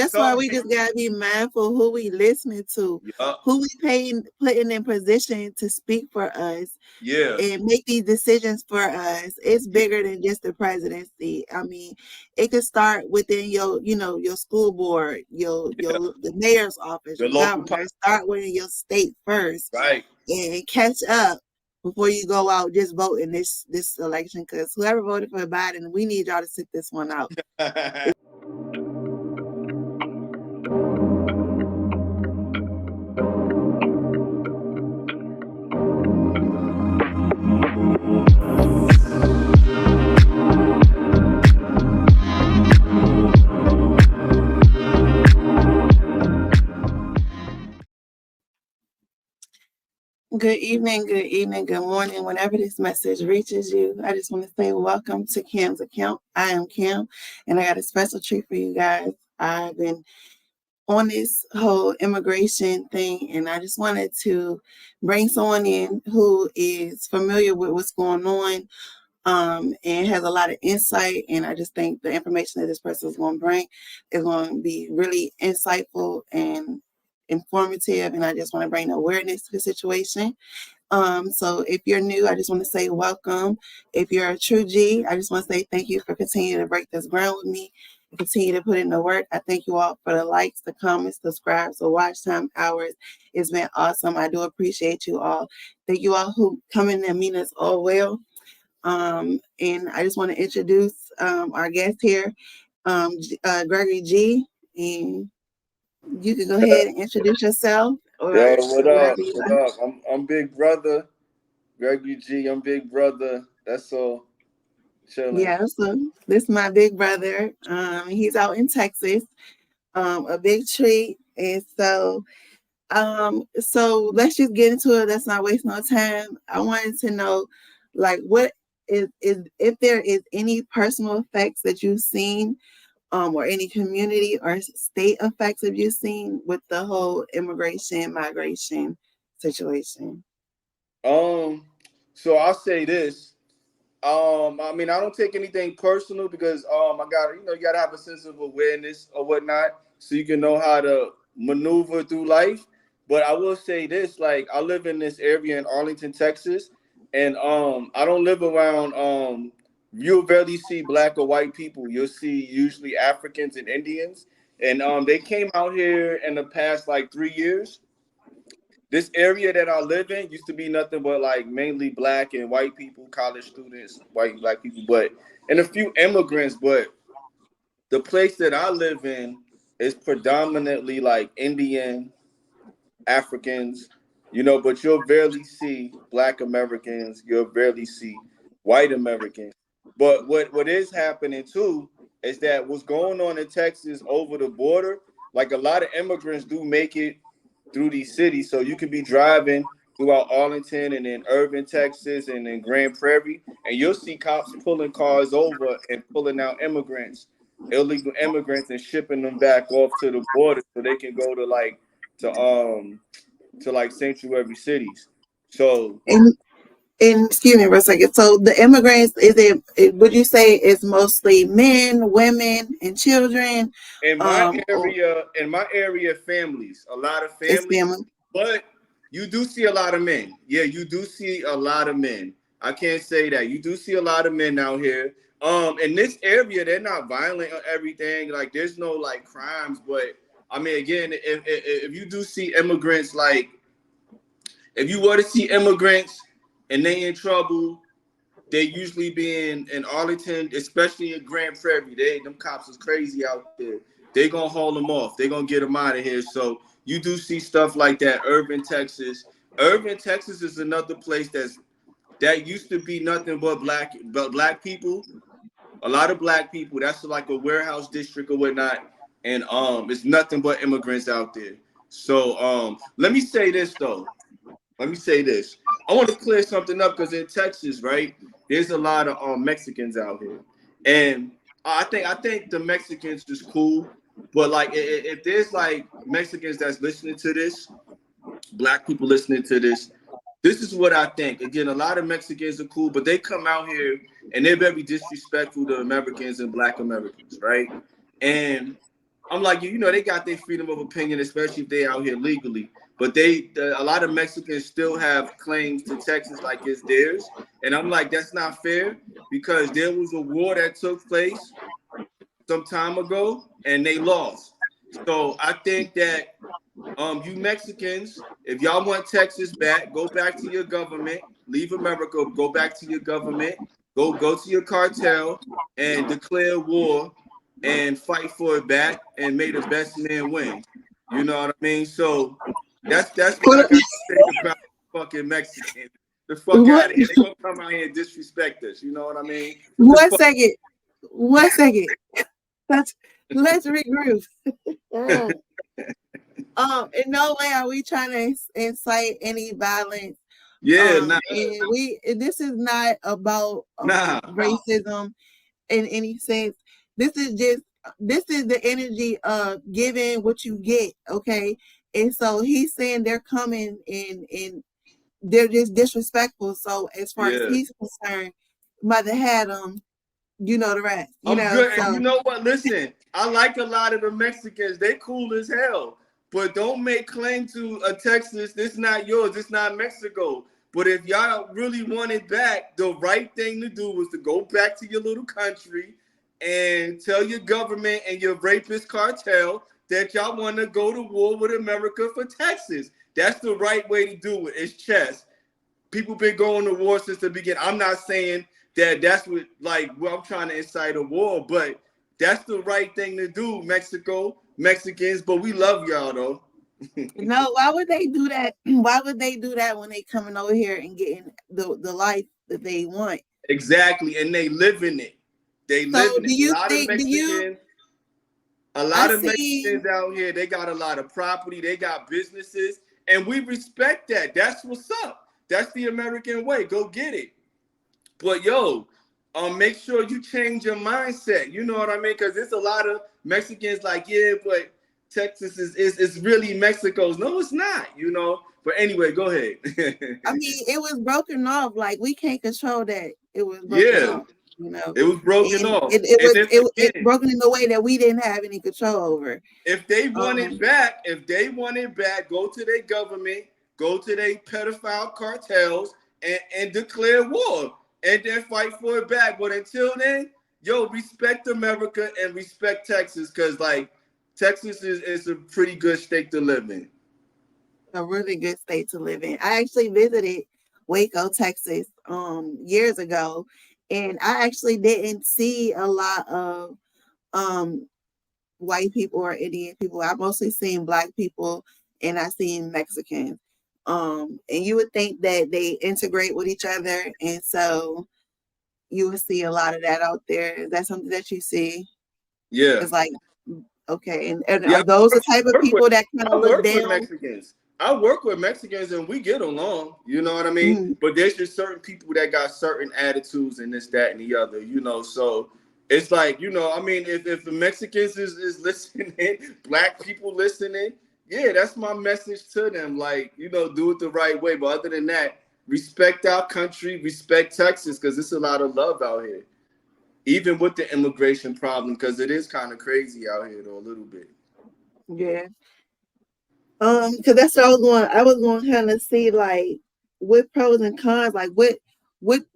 That's why we just gotta be mindful who we listening to, who we putting in position to speak for us, and make these decisions for us. It's bigger than just the presidency. I mean, it could start within your school board, the mayor's office, the your governor. Start within your state first, right, and catch up before you go out just voting this election. Because whoever voted for Biden, we need y'all to sit this one out. Good evening, good morning. Whenever this message reaches you, I just want to say welcome to Kim's account. I am Kim, and I got a special treat for you guys. I've been on this whole immigration thing, and I just wanted to bring someone in who is familiar with what's going on, and has a lot of insight. And I just think the information that this person is going to bring is going to be really insightful and informative, and I just want to bring awareness to the situation. So if you're new, I just want to say welcome. If you're a true G, I just want to say thank you for continuing to break this ground with me and continue to put in the work. I thank you all for the likes, the comments, the subscribes, the watch time hours. It's been awesome. I do appreciate you all. Thank you all who come in and meet us all well. And I just want to introduce our guest here, Gregory G. And you can go ahead and introduce yourself. Or what up? What up? I'm Big Brother, Gregory G. I'm Big Brother. That's all. Chilling. Yeah, so this is my big brother. He's out in Texas. A big treat. And so let's just get into it. Let's not waste no time. I wanted to know, like, what is if there is any personal effects that you've seen, or any community or state effects have you seen with the whole migration situation? So I'll say this. I mean, I don't take anything personal because I got you gotta have a sense of awareness or whatnot so you can know how to maneuver through life. But I will say this, like I live in this area in Arlington, Texas, and I don't live around you'll barely see black or white people. You'll see usually Africans and Indians. And they came out here in the past like 3 years. This area that I live in used to be nothing but like mainly black and white people, college students, white and black people, and a few immigrants. But the place that I live in is predominantly like Indian, Africans, but you'll barely see black Americans, you'll barely see white Americans. But what is happening too is that what's going on in Texas over the border, like a lot of immigrants do make it through these cities. So you can be driving throughout Arlington and then Irving, Texas, and then Grand Prairie, and you'll see cops pulling cars over and pulling out illegal immigrants, and shipping them back off to the border so they can go to like sanctuary cities. So And excuse me for a second. So the immigrants, would you say it's mostly men, women, and children? in my area, families, a lot of It's families, family. but you do see a lot of men. Yeah, you do see a lot of men. I can't say that. You do see a lot of men out here. In this area, they're not violent or everything. Like there's no like crimes, but I mean, again, if you do see immigrants, like if you were to see immigrants and they in trouble, they usually be in Arlington, especially in Grand Prairie. Them cops is crazy out there. They gonna haul them off. They gonna get them out of here. So you do see stuff like that. Irving, Texas. Irving, Texas is another place that used to be nothing but black people. A lot of black people. That's like a warehouse district or whatnot. And it's nothing but immigrants out there. So let me say this though. Let me say this. I want to clear something up because in Texas, right, there's a lot of Mexicans out here, and I think the Mexicans is cool, but like if there's like Mexicans that's listening to this, black people listening to this, this is what I think. Again, a lot of Mexicans are cool, but they come out here and they're very disrespectful to Americans and black Americans, right? And I'm like, you know, they got their freedom of opinion, especially if they out here legally. But a lot of Mexicans still have claims to Texas like it's theirs, and I'm like, that's not fair because there was a war that took place some time ago, and they lost. So I think that you Mexicans, if y'all want Texas back, go back to your government, leave America, go back to your government, go to your cartel and declare war and fight for it back and may the best man win. You know what I mean? So that's what I got to say about fucking Mexicans. The fuck What? out of here. They gonna come out here and disrespect us. You know what I mean? What the One fuck? second. 1 second. Let's regroup. In no way are we trying to incite any violence. Yeah, nah, And this is not about nah. racism in any sense. This is the energy of giving what you get, okay? And so he's saying they're coming and they're just disrespectful. So as far as Yeah. he's concerned, mother had them, you know the rest, I'm good. And so you know what? Listen, I like a lot of the Mexicans. They cool as hell. But don't make claim to a Texas. This not yours. This not Mexico. But if y'all really want it back, the right thing to do was to go back to your little country and tell your government and your rapist cartel that y'all want to go to war with America for Texas. That's the right way to do it. It's chess. People been going to war since the beginning. I'm not saying that's what I'm trying to incite a war, but that's the right thing to do, Mexicans. But we love y'all though. no, why would they do that? Why would they do that when they coming over here and getting the life that they want? Exactly, and they live in it. They live So in it. do you think? A I lot of see. Mexicans out here, they got a lot of property, they got businesses, and we respect that. That's what's up. That's the American way. Go get it. But yo, make sure you change your mindset. You know what I mean? Because there's a lot of Mexicans like, yeah, but Texas is really Mexico's. No, it's not. You know. But anyway, go ahead. I mean, it was broken off. Like we can't control that. It was broken Yeah, off. You know, it was broken and off. it And was then it again, broken in a way that we didn't have any control over. if they want it back, go to their government, go to their pedophile cartels, and declare war, and then fight for it back. But until then, yo, respect America and respect Texas, because like Texas is a pretty good state to live in. A really good state to live in. I actually visited Waco, Texas, years ago, and I actually didn't see a lot of um white people or Indian people. I mostly seen black people and I seen Mexicans. And you would think that they integrate with each other, and so you would see a lot of that out there. Is that something that you see? Yeah, It's like okay, and yeah. are those the type of work with people that kind I of look work with down? Mexicans. I work with Mexicans and we get along. You know what I mean? Mm-hmm. But there's just certain people that got certain attitudes and this, that, and the other. You know, so it's like I mean, if the Mexicans is listening, black people listening, yeah, that's my message to them. Like do it the right way. But other than that, respect our country, respect Texas, because it's a lot of love out here. Even with the immigration problem, because it is kind of crazy out here though, a little bit. Yeah. Because that's what I was going. I was going to kind of see like what pros and cons, like what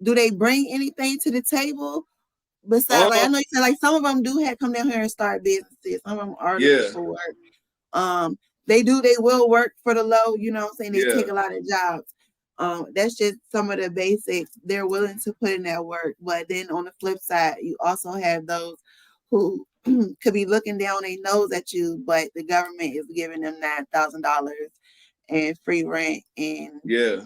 do they bring anything to the table besides? Like I Um, know you said like some of them do have come down here and start businesses. Some of them are looking yeah, for work. Um, they will work for the low. You know what I'm saying? They yeah, take a lot of jobs. That's just some of the basics. They're willing to put in that work. But then on the flip side, you also have those who could be looking down their nose at you, but the government is giving them $9,000 and free rent and yeah,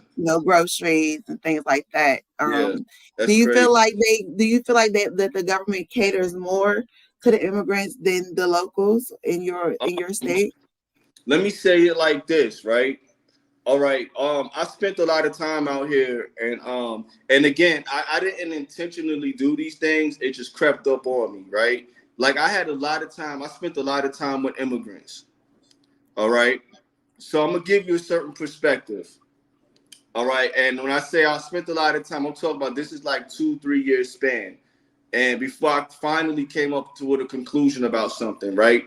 groceries and things like that. yeah. Do That's you crazy. feel like that the government caters more to the immigrants than the locals in your Um, state? let me say it like this, right? All right. I spent a lot of time out here, and again, I didn't intentionally do these things. It just crept up on me, right? Like I had a lot of time. I spent a lot of time with immigrants. All right. So I'm gonna give you a certain perspective. All right. And when I say I spent a lot of time, I'm talking about this is like 2-3 year span. And before I finally came up to a conclusion about something, right?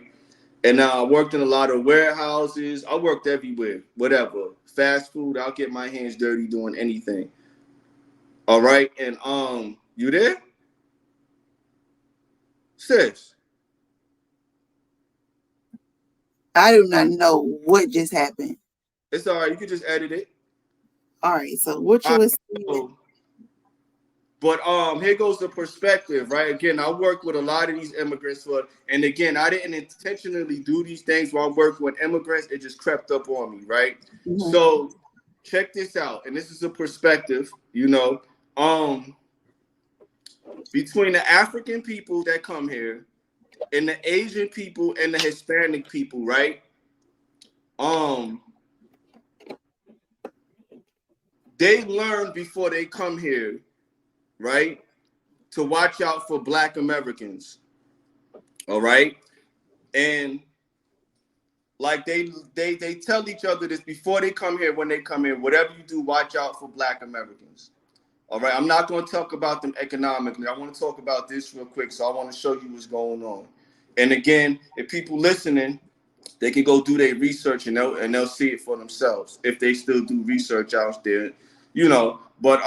And I worked in a lot of warehouses. I worked everywhere, whatever. Fast food, I'll get my hands dirty doing anything. All right. And you there? Sis. I do not know what just happened. It's all right. You can just edit it. All right, so what All you right, was saying? so, but here goes the perspective, right? Again, I work with a lot of these immigrants for, and again, I didn't intentionally do these things while working with immigrants. It just crept up on me, right? Mhm. So check this out, and this is a perspective, um, between the African people that come here and the Asian people and the Hispanic people, right? Um, they learn before they come here, right, to watch out for Black Americans, all right, and like they tell each other this before they come here. When they come here, whatever you do, watch out for Black Americans. All right, I'm not going to talk about them economically. I want to talk about this real quick. So I want to show you what's going on. And again, if people listening, they can go do their research and they'll see it for themselves if they still do research out there, But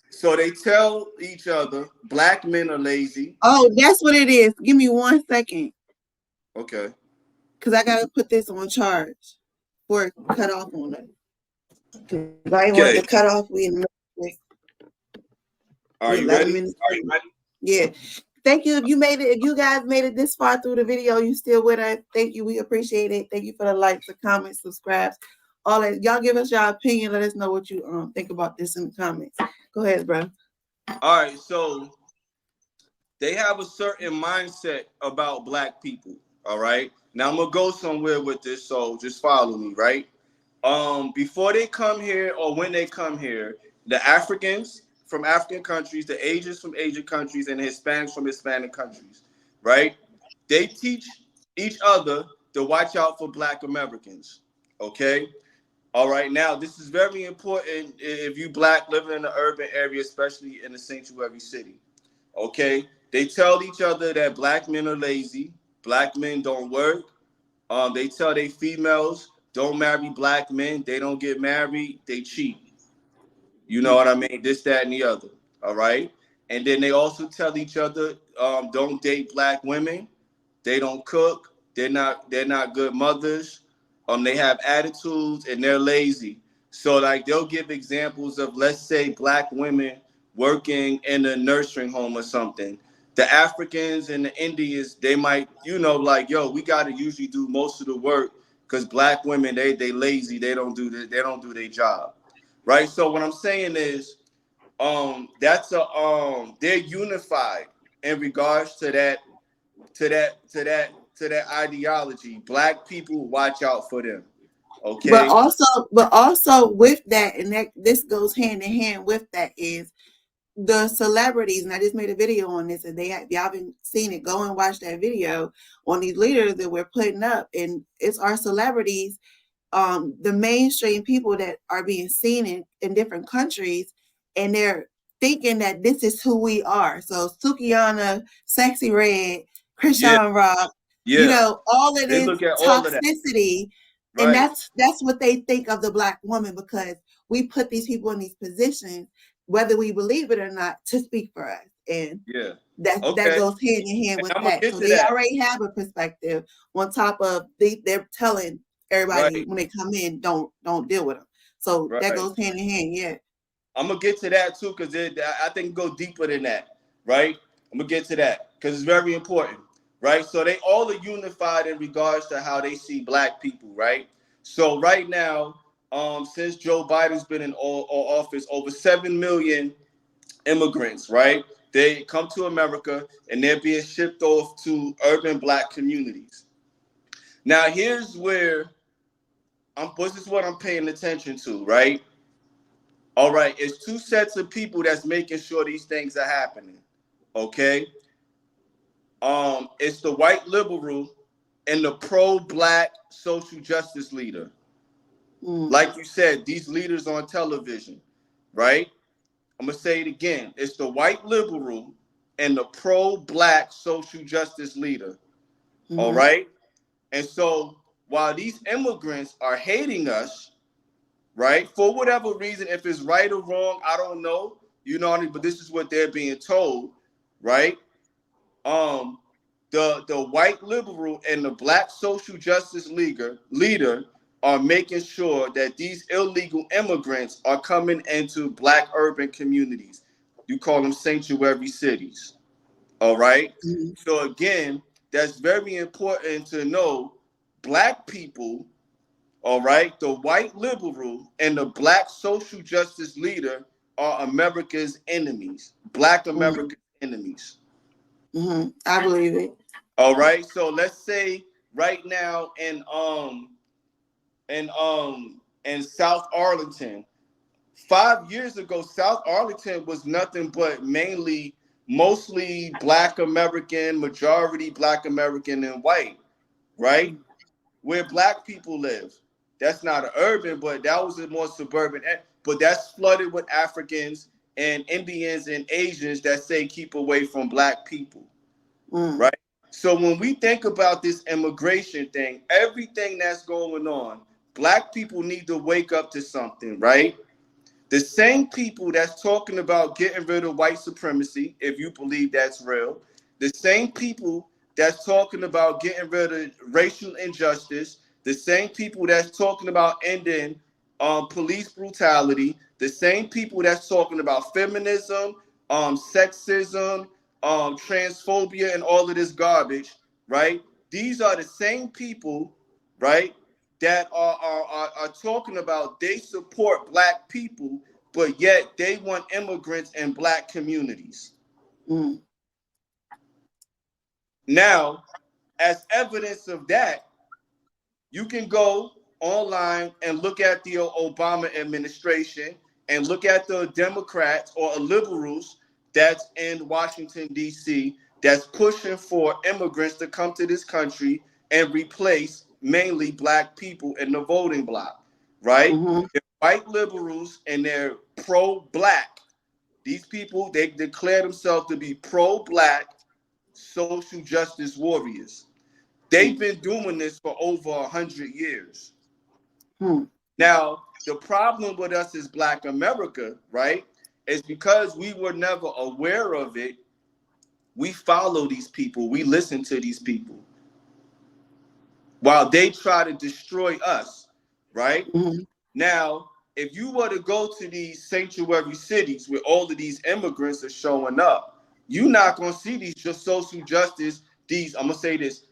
so they tell each other Black men are lazy. Oh, that's what it is. Give me 1 second, Okay. cause I gotta put this on charge before it cut off on us. Cause I ain't want it to Okay. cut off. We Are you 11 ready? minutes. Yeah. Thank you. If you made it, if you guys made it this far through the video, you still with us. Thank you. We appreciate it. Thank you for the likes, the comments, subscribes, all that. Y'all give us your opinion. Let us know what you think about this in the comments. Go ahead, bro. All right. So they have a certain mindset about Black people. All right. Now I'm gonna go somewhere with this, so just follow me, right? Before they come here or when they come here, the Africans from African countries, the Asians from Asian countries, and the Hispanics from Hispanic countries, right? They teach each other to watch out for Black Americans. Okay. All right. Now, this is very important if you Black living in the urban area, especially in a sanctuary city. Okay. They tell each other that Black men are lazy, Black men don't work. They tell they females don't marry Black men. They don't get married. They cheat. You know what I mean? This, that, and the other. All right. And then they also tell each other don't date Black women. They don't cook. They're not good mothers. They have attitudes and they're lazy. So like they'll give examples of, let's say, Black women working in a nursing home or something. The Africans and the Indians, they might, like, yo, we gotta usually do most of the work because Black women, they lazy, they don't do their job. Right. So what I'm saying is that's they're unified in regards to that ideology. Black people, watch out for them. But Okay. also, but also with that, and that this goes hand in hand with that is the celebrities. And I just made a video on this, and y'all haven't seen it. Go and watch that video on these leaders that we're putting up, and it's our celebrities, the mainstream people that are being seen in different countries, and they're thinking that this is who we are. So Sukiana, Sexy Red, Yeah. Krishan Rock, Yeah. all of They this look at all of that. toxicity, and Right. that's what they think of the Black woman, because we put these people in these positions, whether we believe it or not, to speak for us. And Yeah. that Okay. goes hand in hand And with I'm gonna that. get So to they that. already have a perspective on top of they're telling everybody Right. when they come in, don't deal with them. So that Right. goes hand in hand. Yeah. I'm gonna get to that too, because I think go deeper than that. Right. I'm gonna get to that because it's very important. Right. So they all are unified in regards to how they see Black people. Right. So right now, since Joe Biden's been in all office, over 7 million immigrants, right? They come to America and they're being shipped off to urban Black communities. Now, here's where this is what I'm paying attention to, right? All right, it's two sets of people that's making sure these things are happening. Okay. It's the white liberal and the pro-Black social justice leader. Mm. Like you said, these leaders on television, right? I'm gonna say it again. It's the white liberal and the pro-Black social justice leader. All right. And so while these immigrants are hating us, right, for whatever reason, if it's right or wrong, I don't know, you know what I mean? But this is what they're being told, right? Um, the white liberal and the black social justice leader are making sure that these illegal immigrants are coming into black urban communities. You call them sanctuary cities. All right. So again, that's very important to know. Black people, all right, the white liberal and the black social justice leader are America's enemies, black America's enemies. I believe it. All right. So let's say right now in South Arlington, 5 years ago, South Arlington was nothing but mostly black American, majority black American and white, right? Where black people live. That's not an urban, but that was a more suburban, but that's flooded with Africans and Indians and Asians that say keep away from black people, right? So when we think about this immigration thing, everything that's going on, black people need to wake up to something, right? The same people that's talking about getting rid of white supremacy, if you believe that's real, the same people that's talking about getting rid of racial injustice, the same people that's talking about ending police brutality, the same people that's talking about feminism, sexism, transphobia, and all of this garbage, right? These are the same people, right, that are talking about they support black people, but yet they want immigrants in black communities. Now, as evidence of that, you can go online and look at the Obama administration and look at the Democrats or liberals that's in Washington, D.C., that's pushing for immigrants to come to this country and replace mainly black people in the voting block, right? They're white liberals and they're pro-black. These people, they declare themselves to be pro-black social justice warriors. They've been doing this for over 100 years. Now, the problem with us as Black America, right, is because we were never aware of it, we follow these people, we listen to these people while they try to destroy us, right? Now, if you were to go to these sanctuary cities where all of these immigrants are showing up, you're not going to see these just social justice, these, I'm going to say this,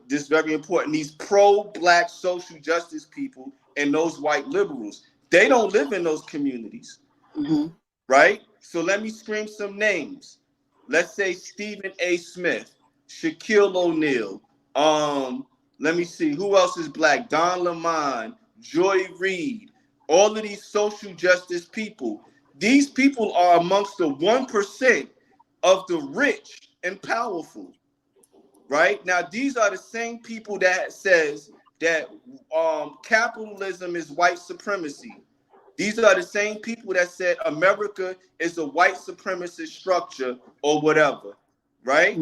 this is very important, these pro-black social justice people and those white liberals. They don't live in those communities, right? So let me scream some names. Let's say Stephen A. Smith, Shaquille O'Neal, let me see, who else is black? Don Lemon, Joy Reid, all of these social justice people. These people are amongst the 1% of the rich and powerful, right? Now, these are the same people that says that capitalism is white supremacy. These are the same people that said America is a white supremacist structure or whatever, right?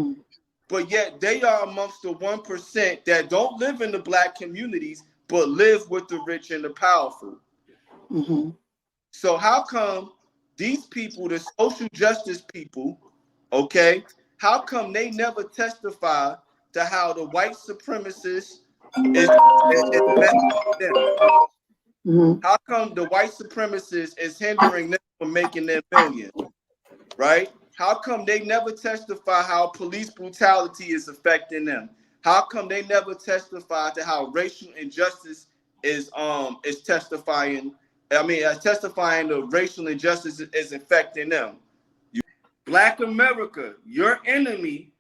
But yet they are amongst the 1% that don't live in the black communities, but live with the rich and the powerful. So how come these people, the social justice people, okay, how come they never testify to how the white supremacists is benefiting them? How come the white supremacist is hindering them from making their millions, right? How come they never testify how police brutality is affecting them? How come they never testify to how racial injustice is testifying? I mean, testifying the racial injustice is affecting them. Black America, your enemy,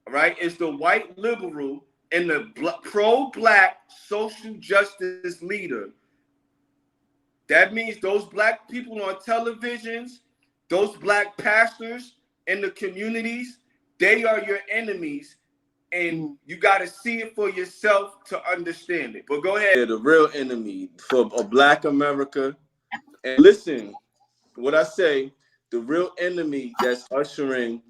right, is the white liberal and the pro-black social justice leader. That means those black people on televisions, those black pastors in the communities, they are your enemies, and you got to see it for yourself to understand it. But go ahead. They're the real enemy for a black America. And listen, what I say, the real enemy that's ushering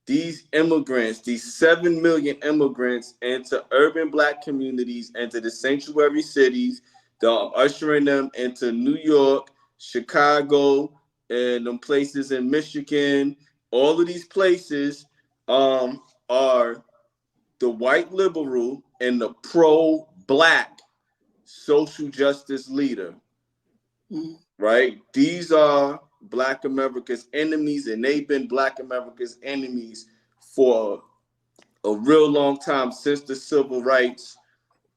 these immigrants, these 7 million immigrants into urban black communities, into the sanctuary cities, ushering them into New York, Chicago, and them places in Michigan. All of these places are the white liberal and the pro-black social justice leader, right? These are Black America's enemies, and they've been Black America's enemies for a real long time, since the civil rights,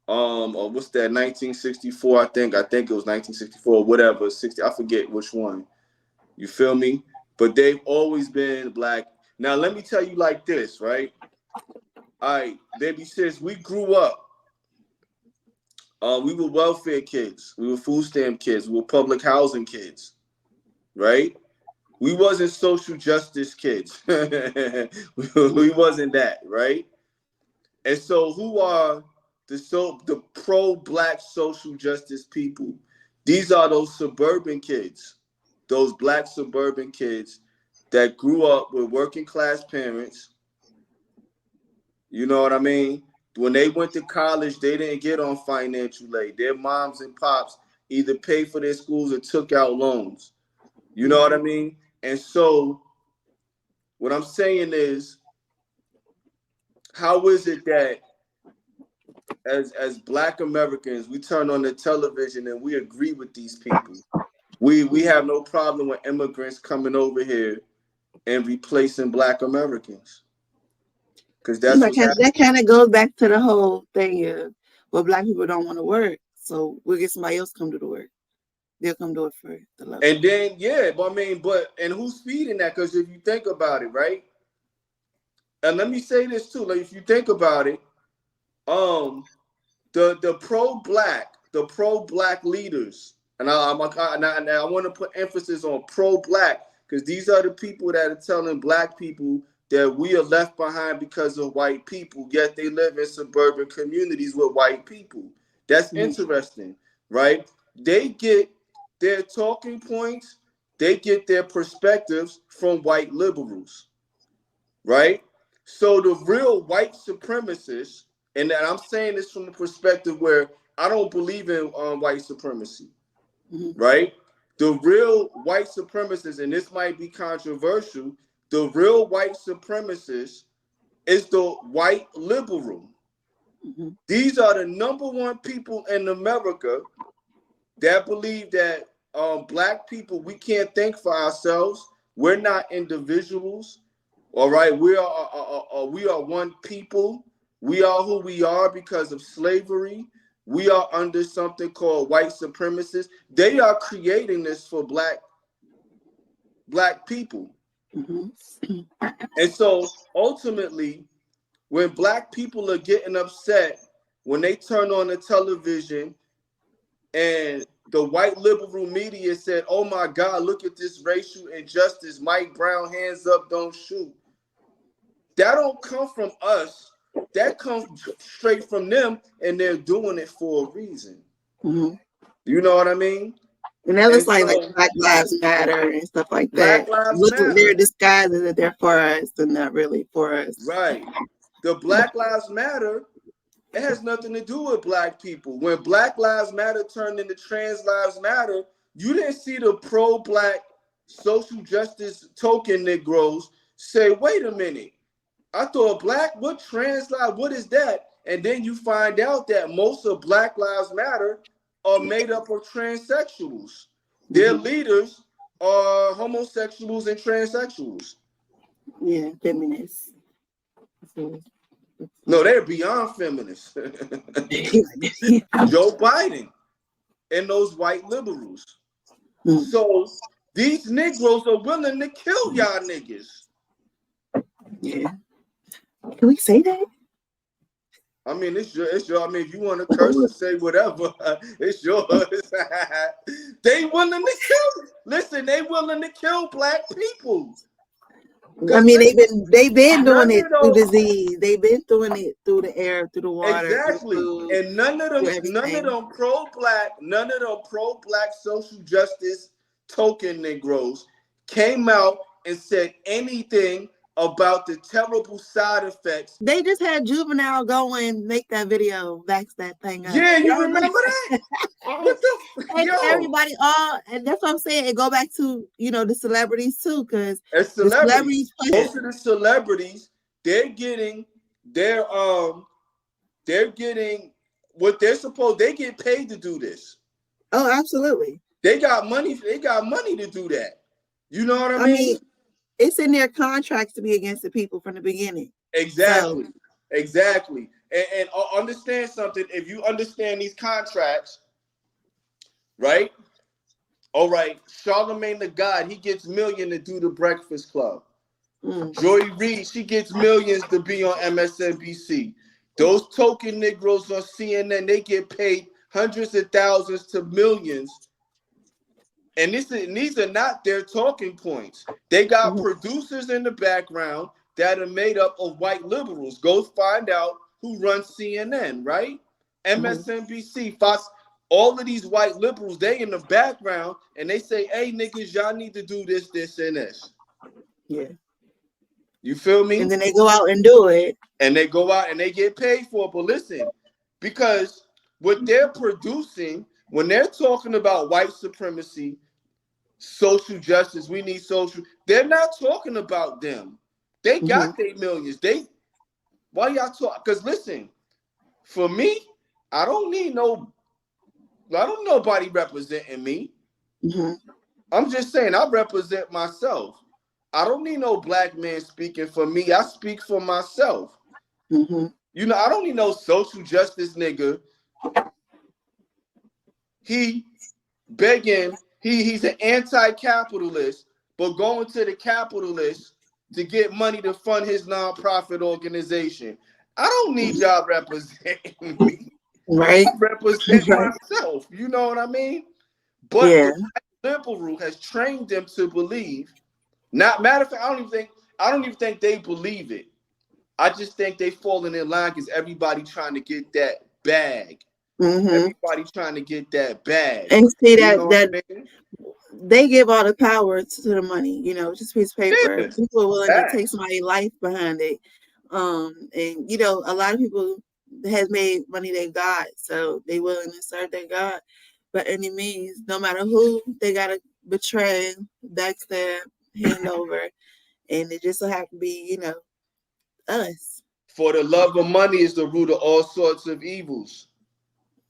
or what's that, 1964, I think it was 1964, whatever, 60, I forget which one. You feel me? But they've always been black. Now, let me tell you like this, right? All right, baby sis, we grew up. We were welfare kids. We were food stamp kids. We were public housing kids, right? We wasn't social justice kids. We wasn't that, right? And so who are the pro-black social justice people? These are those suburban kids, those black suburban kids that grew up with working class parents. You know what I mean? When they went to college, they didn't get on financial aid. Their moms and pops either paid for their schools or took out loans. You know what I mean? And so what I'm saying is, how is it that as Black Americans, we turn on the television and we agree with these people? We have no problem with immigrants coming over here and replacing Black Americans, because that's what's happening. That kind of goes back to the whole thing of, well, Black people don't want to work, so we'll get somebody else come do the work. They'll come do it for the love. And then, yeah, but I mean, and who's feeding that? Because if you think about it, right? And let me say this too, like if you think about it, the pro-black leaders, and I want to put emphasis on pro-black, because these are the people that are telling Black people that we are left behind because of white people, yet they live in suburban communities with white people. That's interesting, right? They get their talking points, they get their perspectives from white liberals, right? So the real white supremacists, and I'm saying this from the perspective where I don't believe in white supremacy, right? The real white supremacists, and this might be controversial, the real white supremacist is the white liberal. These are the number one people in America that believe that Black people, we can't think for ourselves. We're not individuals. All right, we are one people. We are who we are because of slavery. We are under something called white supremacists. They are creating this for Black people. And so ultimately, when Black people are getting upset, when they turn on the television and the white liberal media said, oh my God, look at this racial injustice, Mike Brown, hands up, don't shoot. That don't come from us. That comes straight from them, and they're doing it for a reason. You know what I mean? And that looks like Black Lives Matter and stuff like that. Black Lives Matter. They're disguising that they're for us and not really for us. Right. The Black Lives Matter, it has nothing to do with Black people. When Black Lives Matter turned into Trans Lives Matter, you didn't see the pro-Black social justice token Negroes say, wait a minute, I thought Black, what trans life, what is that? And then you find out that most of Black Lives Matter are made up of transsexuals. Their leaders are homosexuals and transsexuals. Yeah, feminists. No, they're beyond feminists. Joe Biden and those white liberals. So these Negroes are willing to kill y'all niggas. Yeah. Can we say that? I mean, it's your. I mean, if you want to curse and say whatever, it's yours. They willing to kill. Listen, they willing to kill Black people. I mean, they've been doing it through disease. They've been doing it through the air, through the water, exactly. Through food, and none of them pro-black social justice token Negroes came out and said anything about the terrible side effects. They just had Juvenile go and make that video, backs that thing up. Yeah, you remember that? What the and yo? Everybody and that's what I'm saying. It go back to the celebrities too, because the celebrities, most of the celebrities, they're getting what they're supposed. They get paid to do this. Oh, absolutely. They got money. They got money to do that. You know what I mean? It's in their contracts to be against the people from the beginning. Exactly. So. Exactly. And understand something. If you understand these contracts, right? All right. Charlamagne the God, he gets millions to do the Breakfast Club. Joy Reid, she gets millions to be on MSNBC. Those token Negroes on CNN, they get paid hundreds of thousands to millions. And these are not their talking points. They got producers in the background that are made up of white liberals. Go find out who runs CNN, right? MSNBC, Fox, all of these white liberals, they in the background and they say, hey, niggas, y'all need to do this, this, and this. Yeah. You feel me? And then they go out and do it. And they go out and they get paid for it. But listen, because what they're producing, when they're talking about white supremacy, social justice, we need social, they're not talking about them. They got their millions. Why y'all talk? Because listen, for me, I don't nobody representing me. I'm just saying I represent myself. I don't need no black man speaking for me. I speak for myself. I don't need no social justice nigga. He begging, he's an anti-capitalist, but going to the capitalist to get money to fund his nonprofit organization. I don't need y'all representing me. Right. I represent myself. You know what I mean? But the liberal has trained them to believe. Not matter of fact, I don't even think they believe it. I just think they falling in line because everybody trying to get that bag. Everybody trying to get that bag. And see that they give all the power to the money, just a piece of paper. Yeah. People are willing to take somebody's life behind it. And a lot of people has made money their God, so they willing to serve their God by any means, no matter who they gotta betray, backstab, hand over, and it just so happen to be, us. For the love of money is the root of all sorts of evils.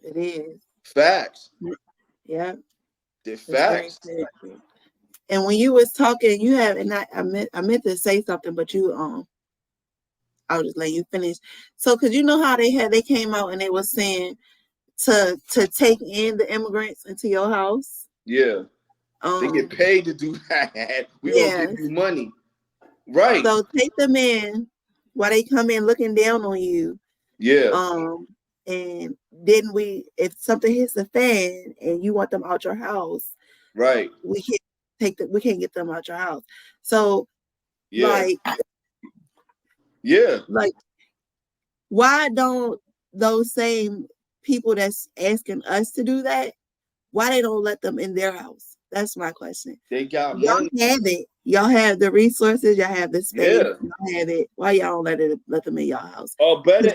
It is. Facts. Yeah. They're facts. And when you was talking, you have, and I meant to say something, but I'll just let you finish. So, cause you know how they came out and they were saying to take in the immigrants into your house. Yeah. They get paid to do that. We gonna give you money. Right. So take them in while they come in looking down on you. Yeah. And then if something hits the fan and you want them out your house, right? We can't get them out your house. So, like, why don't those same people that's asking us to do that, why they don't let them in their house? That's my question. They got y'all money. Have it. Y'all have the resources. Y'all have the space. Y'all have it. Why y'all don't let them in y'all house? A better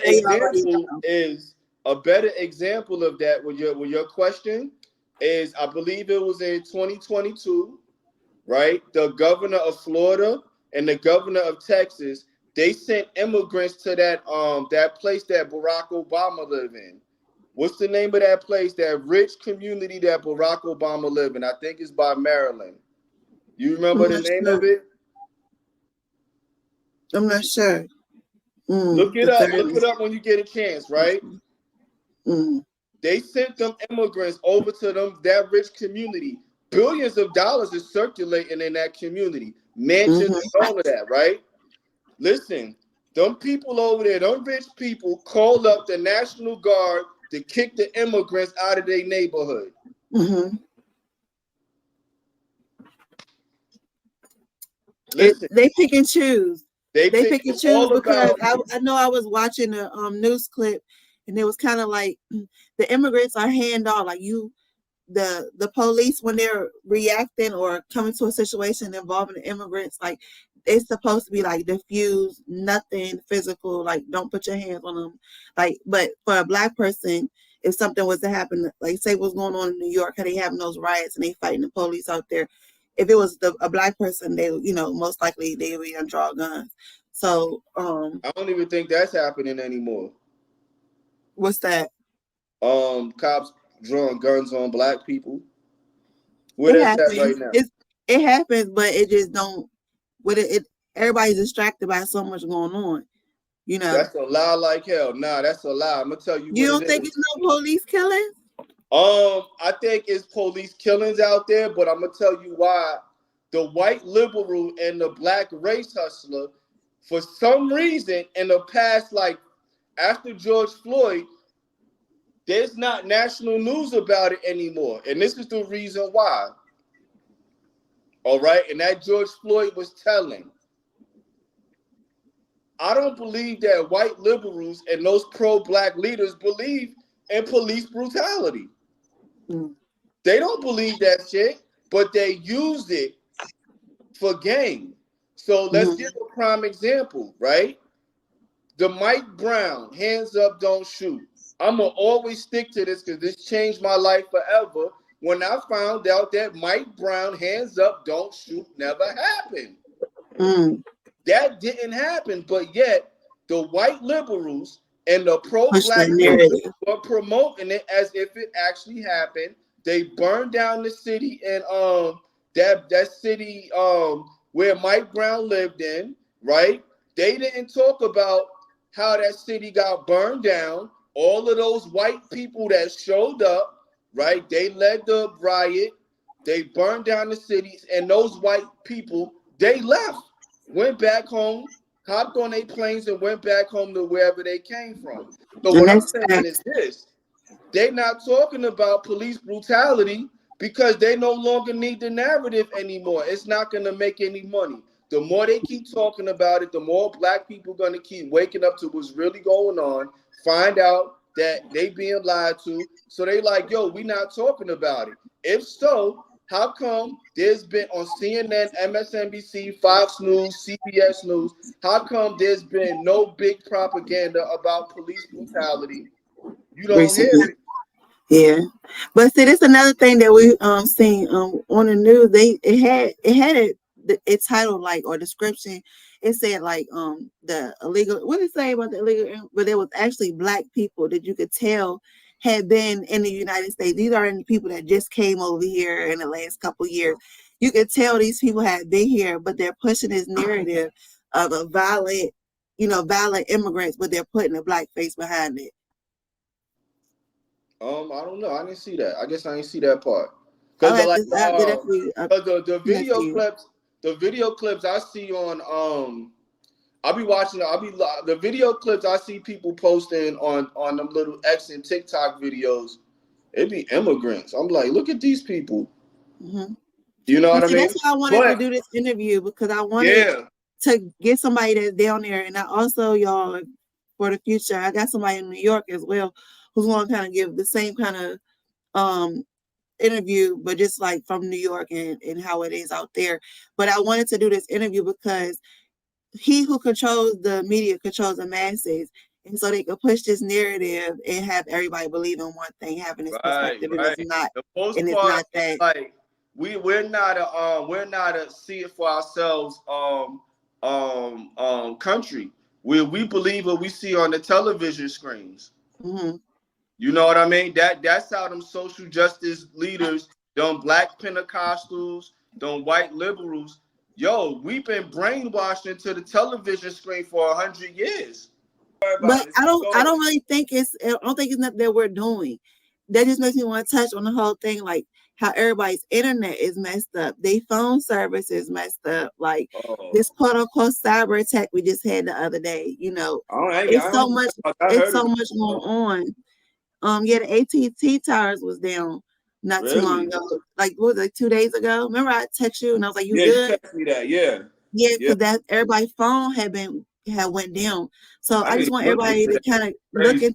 example of that with your question is, I believe it was in 2022, right? The governor of Florida and the governor of Texas, they sent immigrants to that place that Barack Obama lived in. What's the name of that place? That rich community that Barack Obama lived in. I think it's by Maryland. You remember the name of it? I'm not sure. Look it up. Look it up when you get a chance, right? They sent them immigrants over to that rich community. Billions of dollars is circulating in that community. Mansions and all of that, right? Listen, them people over there, them rich people called up the National Guard to kick the immigrants out of their neighborhood. Listen, they pick and choose. They pick and choose because I know I was watching a news clip and it was kind of like the immigrants are handoff, like the police when they're reacting or coming to a situation involving the immigrants, like it's supposed to be like diffused, nothing physical, like don't put your hands on them. Like, but for a black person, if something was to happen, like say what's going on in New York, how they having those riots and they fighting the police out there. If it was a black person, they, most likely they would draw guns. So, I don't even think that's happening anymore. what's that? Cops drawing guns on black people. Where It that's at happens. right now? It happens, but it just don't. With it, everybody's distracted by so much going on. That's a lie like hell. Nah, that's a lie. I'm gonna tell you You what it don't think is. it's no police killings? I think it's police killings out there, but I'm gonna tell you why. The white liberal and the black race hustler, for some reason, in the past, like after George Floyd, there's not national news about it anymore. And this is the reason why. All right. And that George Floyd was telling. I don't believe that white liberals and those pro-black leaders believe in police brutality. Mm. They don't believe that shit, but they used it for gain. So let's give a prime example, right? The Mike Brown, hands up, don't shoot. I'm going to always stick to this because this changed my life forever. When I found out that Mike Brown, hands up, don't shoot, never happened. Mm. That didn't happen, but yet the white liberals and the Push pro-black that leaders narrative. were promoting it as if it actually happened. They burned down the city and that city where Mike Brown lived in, right? They didn't talk about how that city got burned down. All of those white people that showed up, right? They led the riot. They burned down the cities, and those white people, they left, went back home, hopped on their planes, and went back home to wherever they came from. So And what I'm that's saying is this: they're not talking about police brutality because they no longer need the narrative anymore. It's not going to make any money. The more they keep talking about it, the more black people going to keep waking up to what's really going on, find out that they being lied to. So they like, yo, we not talking about it. If so, how come there's been on CNN, MSNBC, Fox News, CBS News, how come there's been no big propaganda about police brutality? You don't hear recently. it. Yeah, but see, this another thing that we seen on the news. It titled like or description. It said like the illegal. What did it say about the illegal? But it was actually black people that you could tell had been in the United States. These aren't the people that just came over here in the last couple of years. You could tell these people had been here, but they're pushing this narrative of a violent, violent immigrants, but they're putting a black face behind it. I don't know. I didn't see that. I guess I didn't see that part. I'll Cause the have like to, I'll definitely cause the send that to video you. clips, I see on I'll be watching. The video clips I see people posting on them little X and TikTok videos. It be immigrants. I'm like, look at these people. Mm-hmm. You know But what I see, mean? that's why I wanted to But do this interview because I wanted yeah, to get somebody that's down there, and I also y'all for the future, I got somebody in New York as well who's going to kind of give the same kind of um interview, but just like from New York and how it is out there. But I wanted to do this interview because he who controls the media controls the masses. And so they could push this narrative and have everybody believe in one thing, having this right, perspective, and right. The most it's part not that. like we're not a see it for ourselves country. We believe what we see on the television screens. Mm-hmm. You know what I mean? That's how them social justice leaders, them black Pentecostals, them white liberals, yo, we've been brainwashed into the television screen for 100 years. Don't worry about But it. I don't really think I don't think it's nothing that we're doing. That just makes me want to touch on the whole thing, like how everybody's internet is messed up. Their phone service is messed up. Like Oh, this quote unquote cyber attack we just had the other day, I it's so don't much, I it's heard so about much going on. Yeah, the AT&T towers was down not too long really. ago. Like what was it, like 2 days ago? Remember I text you and I was like, "You Yeah, you good?" text me that. Yeah. Yeah, Yeah. because that everybody's phone had been had went down. So I I need just to want look everybody into to that. kind of Crazy.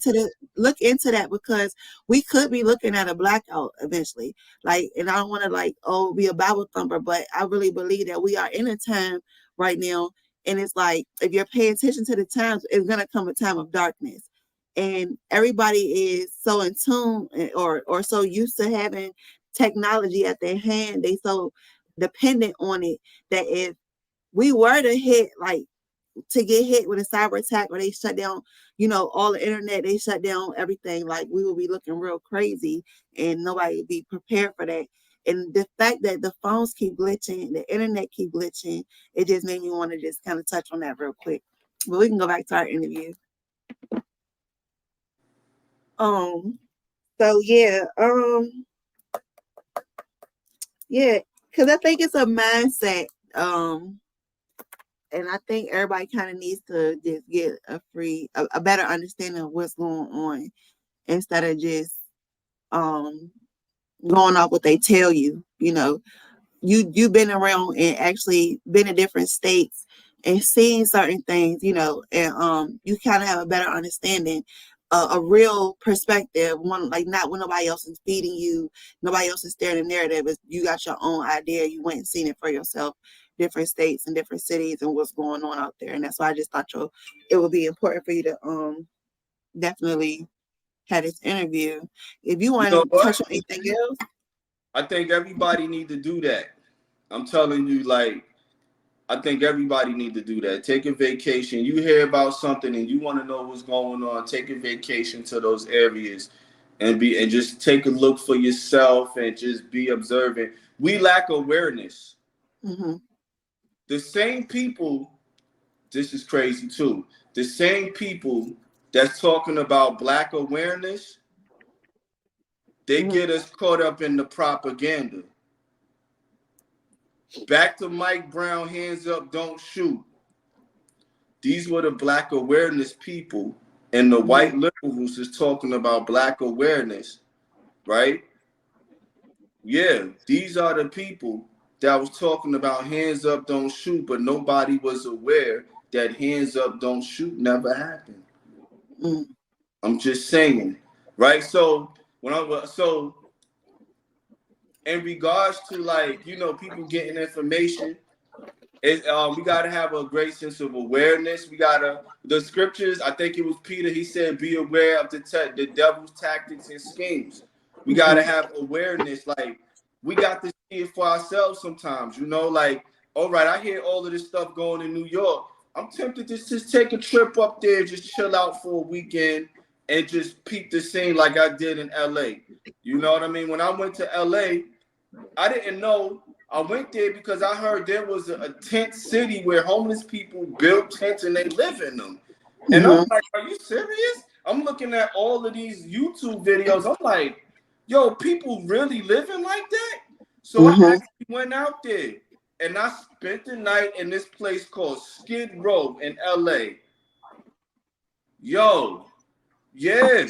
look into that, because we could be looking at a blackout eventually. Like, and I don't want to like, oh, be a Bible thumper, but I really believe that we are in a time right now. And it's like, if you're paying attention to the times, it's going to come a time of darkness. And everybody is so in tune, or so used to having technology at their hand. They so dependent on it that if we were to hit, like, to get hit with a cyber attack, or they shut down, all the internet, they shut down everything, like, we will be looking real crazy, and nobody will be prepared for that. And the fact that the phones keep glitching, the internet keep glitching, it just made me want to just kind of touch on that real quick. But we can go back to our interview. Um, so yeah, because I think it's a mindset. And I think everybody kind of needs to just get a better understanding of what's going on, instead of just um going off what they tell you. You've been around and actually been in different states and seeing certain things, and you kind of have a better understanding, a real perspective, one, like, not when nobody else is feeding you, nobody else is staring the narrative, is you got your own idea, you went and seen it for yourself, different states and different cities and what's going on out there. And that's why I just thought it would be important for you to definitely have this interview. If you You want know to touch what? on anything else. I think everybody need to do that. I'm telling you, like, I think everybody need to do that. Take a vacation. You hear about something and you want to know what's going on. Take a vacation to those areas and just take a look for yourself and just be observant. We lack awareness. Mm-hmm. The same people, this is crazy too. The same people that's talking about black awareness, they Mm-hmm. get us caught up in the propaganda. Back to Mike Brown, hands up, don't shoot. These were the black awareness people, and the Mm-hmm. white liberals is talking about black awareness, right? Yeah, these are the people that was talking about hands up, don't shoot, but nobody was aware that hands up, don't shoot never happened. Mm-hmm. I'm just saying, right? So in regards to, like, people getting information, we got to have a great sense of awareness. The scriptures, I think it was Peter, he said, be aware of the devil's tactics and schemes. We got to Mm-hmm. have awareness. Like, we got to see it for ourselves sometimes, like, all right, I hear all of this stuff going in New York. I'm tempted to just take a trip up there, just chill out for a weekend and just peep the scene like I did in LA. You know what I mean? When I went to LA, I didn't know. I went there because I heard there was a tent city where homeless people built tents and they live in them. And I'm Mm-hmm. like, are you serious? I'm looking at all of these YouTube videos. I'm like, yo, people really living like that? So I Mm-hmm. actually went out there and I spent the night in this place called Skid Row in LA. Yo, yeah,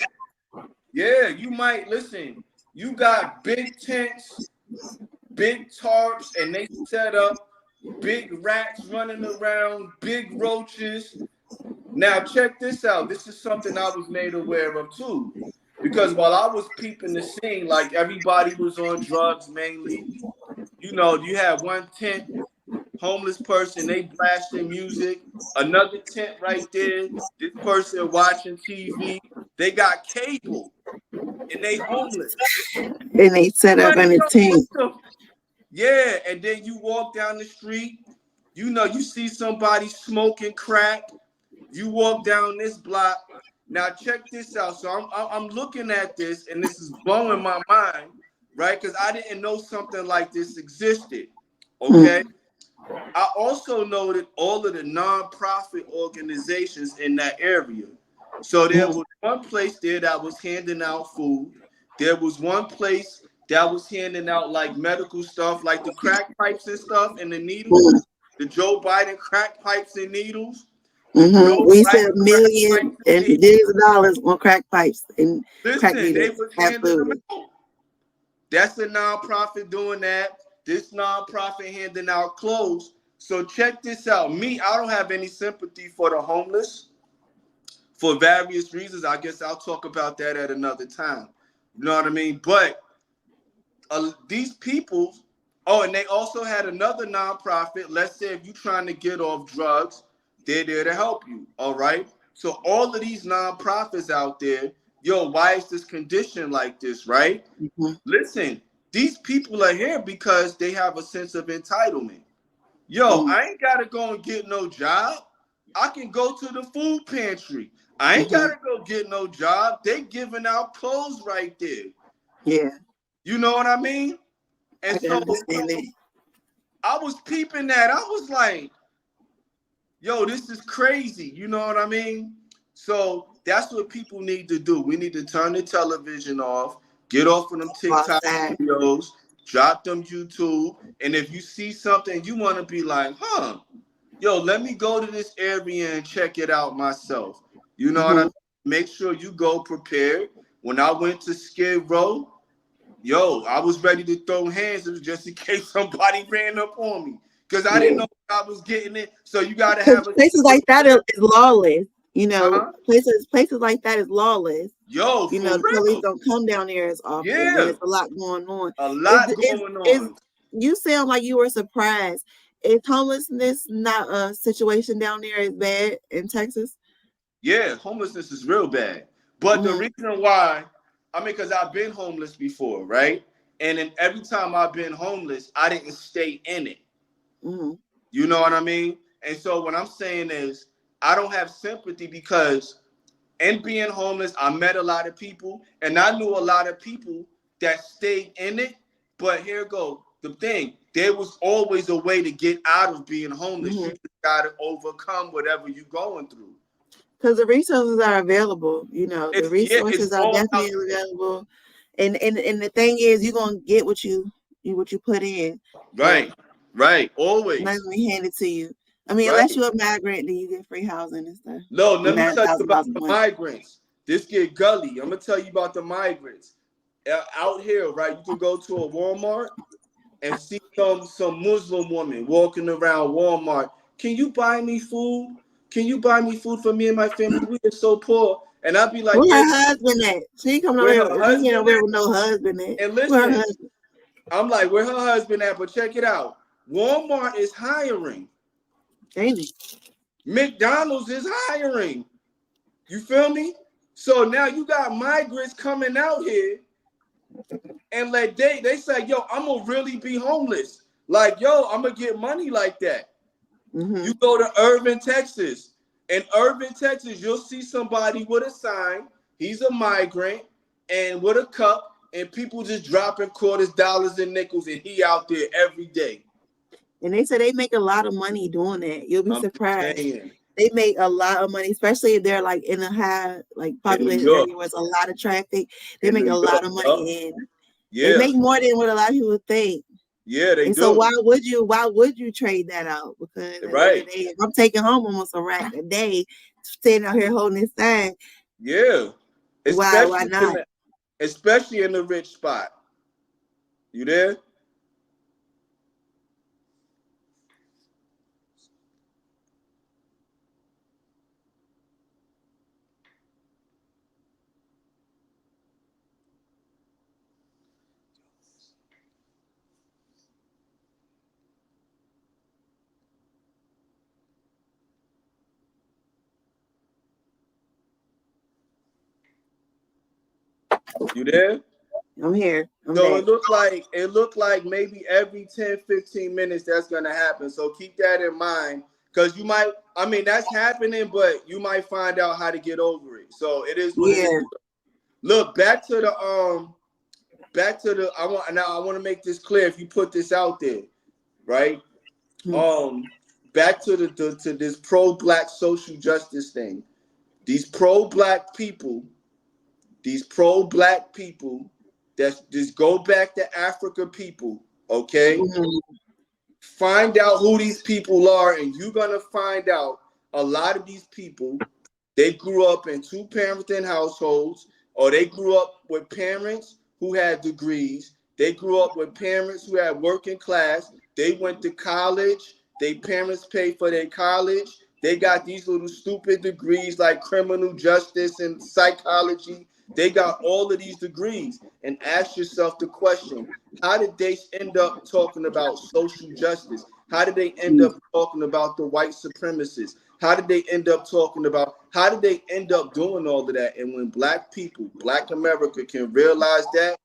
yeah, you might listen. You got big tents, big tarps, and they set up big rats running around, big roaches. Now, check this out. This is something I was made aware of too. Because while I was peeping the scene, like, everybody was on drugs mainly. You had one tent, homeless person, they blasting music. Another tent right there, this person watching TV. They got cable and they homeless. And they set up Like, in a yo, what tent. the Yeah, and then you walk down the street, you see somebody smoking crack. You walk down this block. Now check this out. So I'm looking at this, and this is blowing my mind, right? Because I didn't know something like this existed. Okay. Mm-hmm. I also noted all of the nonprofit organizations in that area. So there was one place there that was handing out food. There was one place that was handing out, like, medical stuff, like the crack pipes and stuff and the needles, the Joe Biden crack pipes and needles, the Mm-hmm. Joe We Biden spent crack millions pipes and and needles. billions of dollars on crack pipes and crack Listen, they needles. was handing them Absolutely. out. That's a nonprofit doing that. This nonprofit handing out clothes. So check this out. Me, I don't have any sympathy for the homeless for various reasons. I guess I'll talk about that at another time. You know what I mean? But these people, oh, and they also had another nonprofit. Let's say if you're trying to get off drugs, they're there to help you. All right. So all of these nonprofits out there, yo, why is this condition like this, right? Mm-hmm. Listen, these people are here because they have a sense of entitlement. Yo, Mm-hmm. I ain't gotta go and get no job. I can go to the food pantry. I ain't Mm-hmm. gotta go get no job. They giving out clothes right there. Yeah, You know what I mean? And I can so understand that. I was peeping that. I was like, yo, this is crazy. You know what I mean? So that's what people need to do. We need to turn the television off, get off of them TikTok Outside. videos, drop them YouTube. And if you see something, you want to be like, huh, yo, let me go to this area and check it out myself. You know what I Mm-hmm. mean? Make sure you go prepared. When I went to Skid Row, yo, I was ready to throw hands just in case somebody ran up on me. Because I didn't Yeah. know I was getting it. So you got to Because have a places like that is lawless. You know, huh? places like that is lawless. Yo, You for know, the police real. don't come down there as often. Yeah. There's a lot going on. A Is lot going is on. you sound like you were surprised. Is homelessness not a situation down there as bad in Texas? Yeah, homelessness is real bad. But the Mm-hmm. reason why, I mean, because I've been homeless before, right? And then every time I've been homeless, I didn't stay in it. Mm-hmm. You know what I mean? And so what I'm saying is, I don't have sympathy because in being homeless, I met a lot of people, and I knew a lot of people that stayed in it. But here go the thing: there was always a way to get out of being homeless. You Mm-hmm. just got to overcome whatever you're going through. Because the resources are available. You know, the It's resources are all out definitely there. available. And the thing is, you're gonna get what you put in. So Right, right, nothing always. gonna be handed to you. I mean, unless Right. you're a migrant, then you get free housing and stuff. No, let me Nine tell you thousand about dollars a the month. migrants. This get gully. I'm gonna tell you about the migrants out here. Right, you can go to a Walmart and see some Muslim woman walking around Walmart. Can you buy me food? Can you buy me food for me and my family? We are so poor. And I'd be like, Where yeah, her husband at? She coming over where here. her She ain't husband over here at? with no husband at. And Where her listen, husband? I'm like, where her husband at? But check it out. Walmart is hiring. Ain't it? McDonald's is hiring. You feel me? So now you got migrants coming out here and like they say, yo, I'm gonna really be homeless. Like, yo, I'm gonna get money like that. Mm-hmm. You go to Irving, Texas. In Irving, Texas, you'll see somebody with a sign. He's a migrant and with a cup, and people just dropping quarters, dollars, and nickels, and he out there every day. And they say they make a lot of money doing that. You'll be I'm just surprised. saying. They make a lot of money, especially if they're like in a high, like In New populated York. area where it's a lot of traffic. They In make New a lot York. of Yup. money, and they Yeah. make more than what a lot of people think. Yeah, they And so do. why would you trade that out? Because at the end of Right. the day, if I'm taking home almost a rack a day, standing out here holding this sign, Yeah. why Especially not? especially in the rich spot. You there? You there? I'm here. I'm So back. it looked like maybe every 10, 15 minutes that's gonna happen. So keep that in mind. Cause you might, I mean, that's happening, but you might find out how to get over it. So it is what it is. Yeah. Look, back to the I want to make this clear if you put this out there, right? Hmm. Back to to this pro-black social justice thing. These pro-black people, these pro-black people that just go back to Africa people, okay? Mhm. Find out who these people are, and you're gonna find out a lot of these people, they grew up in two-parenting households, or they grew up with parents who had degrees. They grew up with parents who had working class. They went to college Their parents pay for their college. They got these little stupid degrees like criminal justice and psychology. They got all of these degrees. And ask yourself the question, how did they end up talking about social justice? How did they end up talking about the white supremacists? How did they end up talking about, how did they end up doing all of that? And when black people, black America can realize that,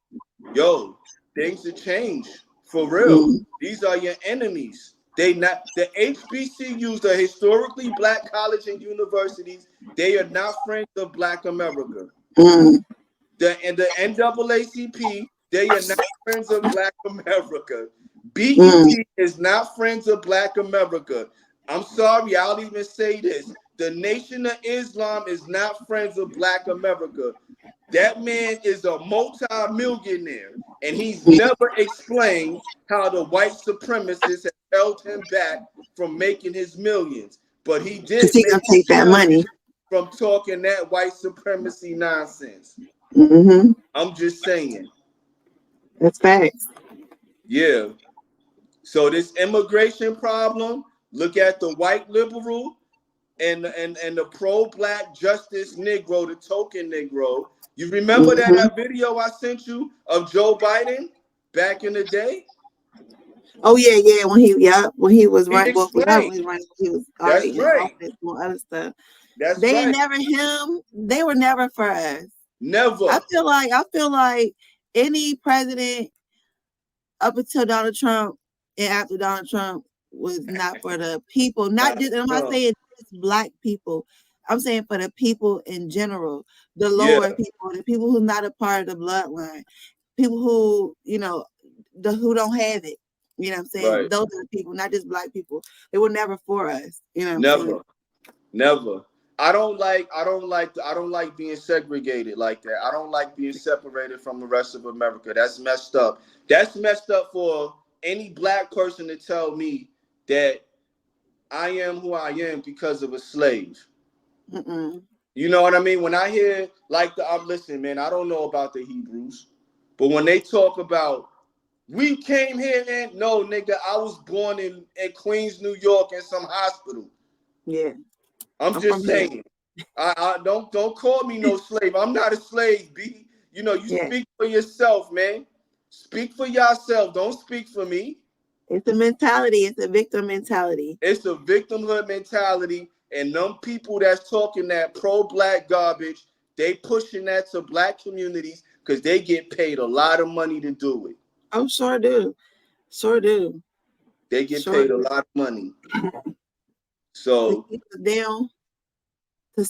yo, things have changed for real. These are your enemies. They not the HBCUs, the historically black college and universities, they are not friends of black America. The NAACP, they are not friends of black America. BET is not friends of black America. I'm sorry, I'll even say this. The Nation of Islam is not friends of black America. That man is a multi-millionaire, and he's never explained how the white supremacists have held him back from making his millions. But he did He make gonna take that money from talking that white supremacy nonsense. I'm just saying. That's facts. Yeah. So this immigration problem, look at the white liberal and the pro-black justice Negro, the token Negro. You remember that video I sent you of Joe Biden back in the day? Oh yeah. When he was He running, well, not when explained. he was running, he was That's already in right. office doing other stuff. That's They right. never him. They were never for us. Never. I feel like any president up until Donald Trump and after Donald Trump was not for the people. Not just, I'm not saying just black people. I'm saying for the people in general, the lower people, the people who's not a part of the bloodline, people who, you know, who don't have it. You know what I'm saying? Right. Those are the people, not just black people. They were never for us. You know what I'm saying? Never. I don't like being segregated like that. I don't like being separated from the rest of America. That's messed up. That's messed up for any black person to tell me that I am who I am because of a slave. You know what I mean? When I hear like I'm listening, man, I don't know about the Hebrews, but when they talk about we came here and no, nigga, I was born in Queens, New York, in some hospital. Yeah. I'm just saying. I don't call me no slave. I'm not a slave, B. You know, you speak for yourself, man. Speak for yourself. Don't speak for me. It's a mentality. It's a victim mentality. It's a victimhood mentality. And them people that's talking that pro-black garbage, they pushing that to black communities because they get paid a lot of money to do it. Oh, sure do. Sure do. They get paid a lot of money. So to keep us down, to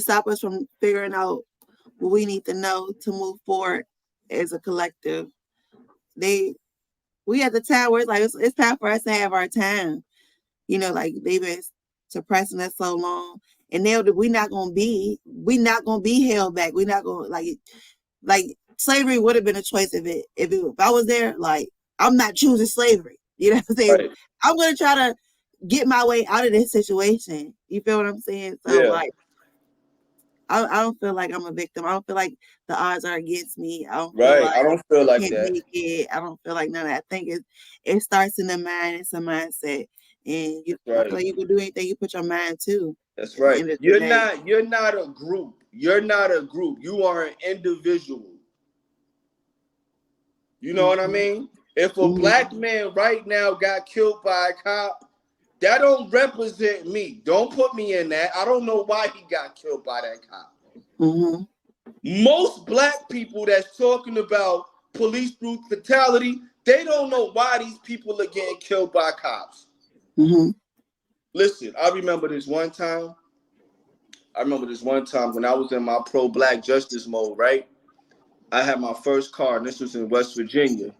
stop us from figuring out what we need to know to move forward as a collective. We at the time where it's like it's time for us to have our time. You know, like they've been suppressing us so long, and now we're not gonna be held back. We're not gonna like slavery would have been a choice if I was there. Like I'm not choosing slavery. You know what I'm saying? Right. I'm gonna try to get my way out of this situation. You feel what I'm saying? So like I don't feel like I'm a victim. I don't feel like the odds are against me. I don't feel like I don't feel like can't that. Make it. I don't feel like none of that. I think it starts in the mind. It's a mindset, and I feel like you can do anything you put your mind to. That's right. You're not a group. You're not a group. You are an individual. You know what I mean? If a black man right now got killed by a cop, that don't represent me. Don't put me in that. I don't know why he got killed by that cop. Most black people that's talking about police brutality, they don't know why these people are getting killed by cops. Listen, I remember this one time when I was in my pro-black justice mode, right? I had my first car, and this was in West Virginia,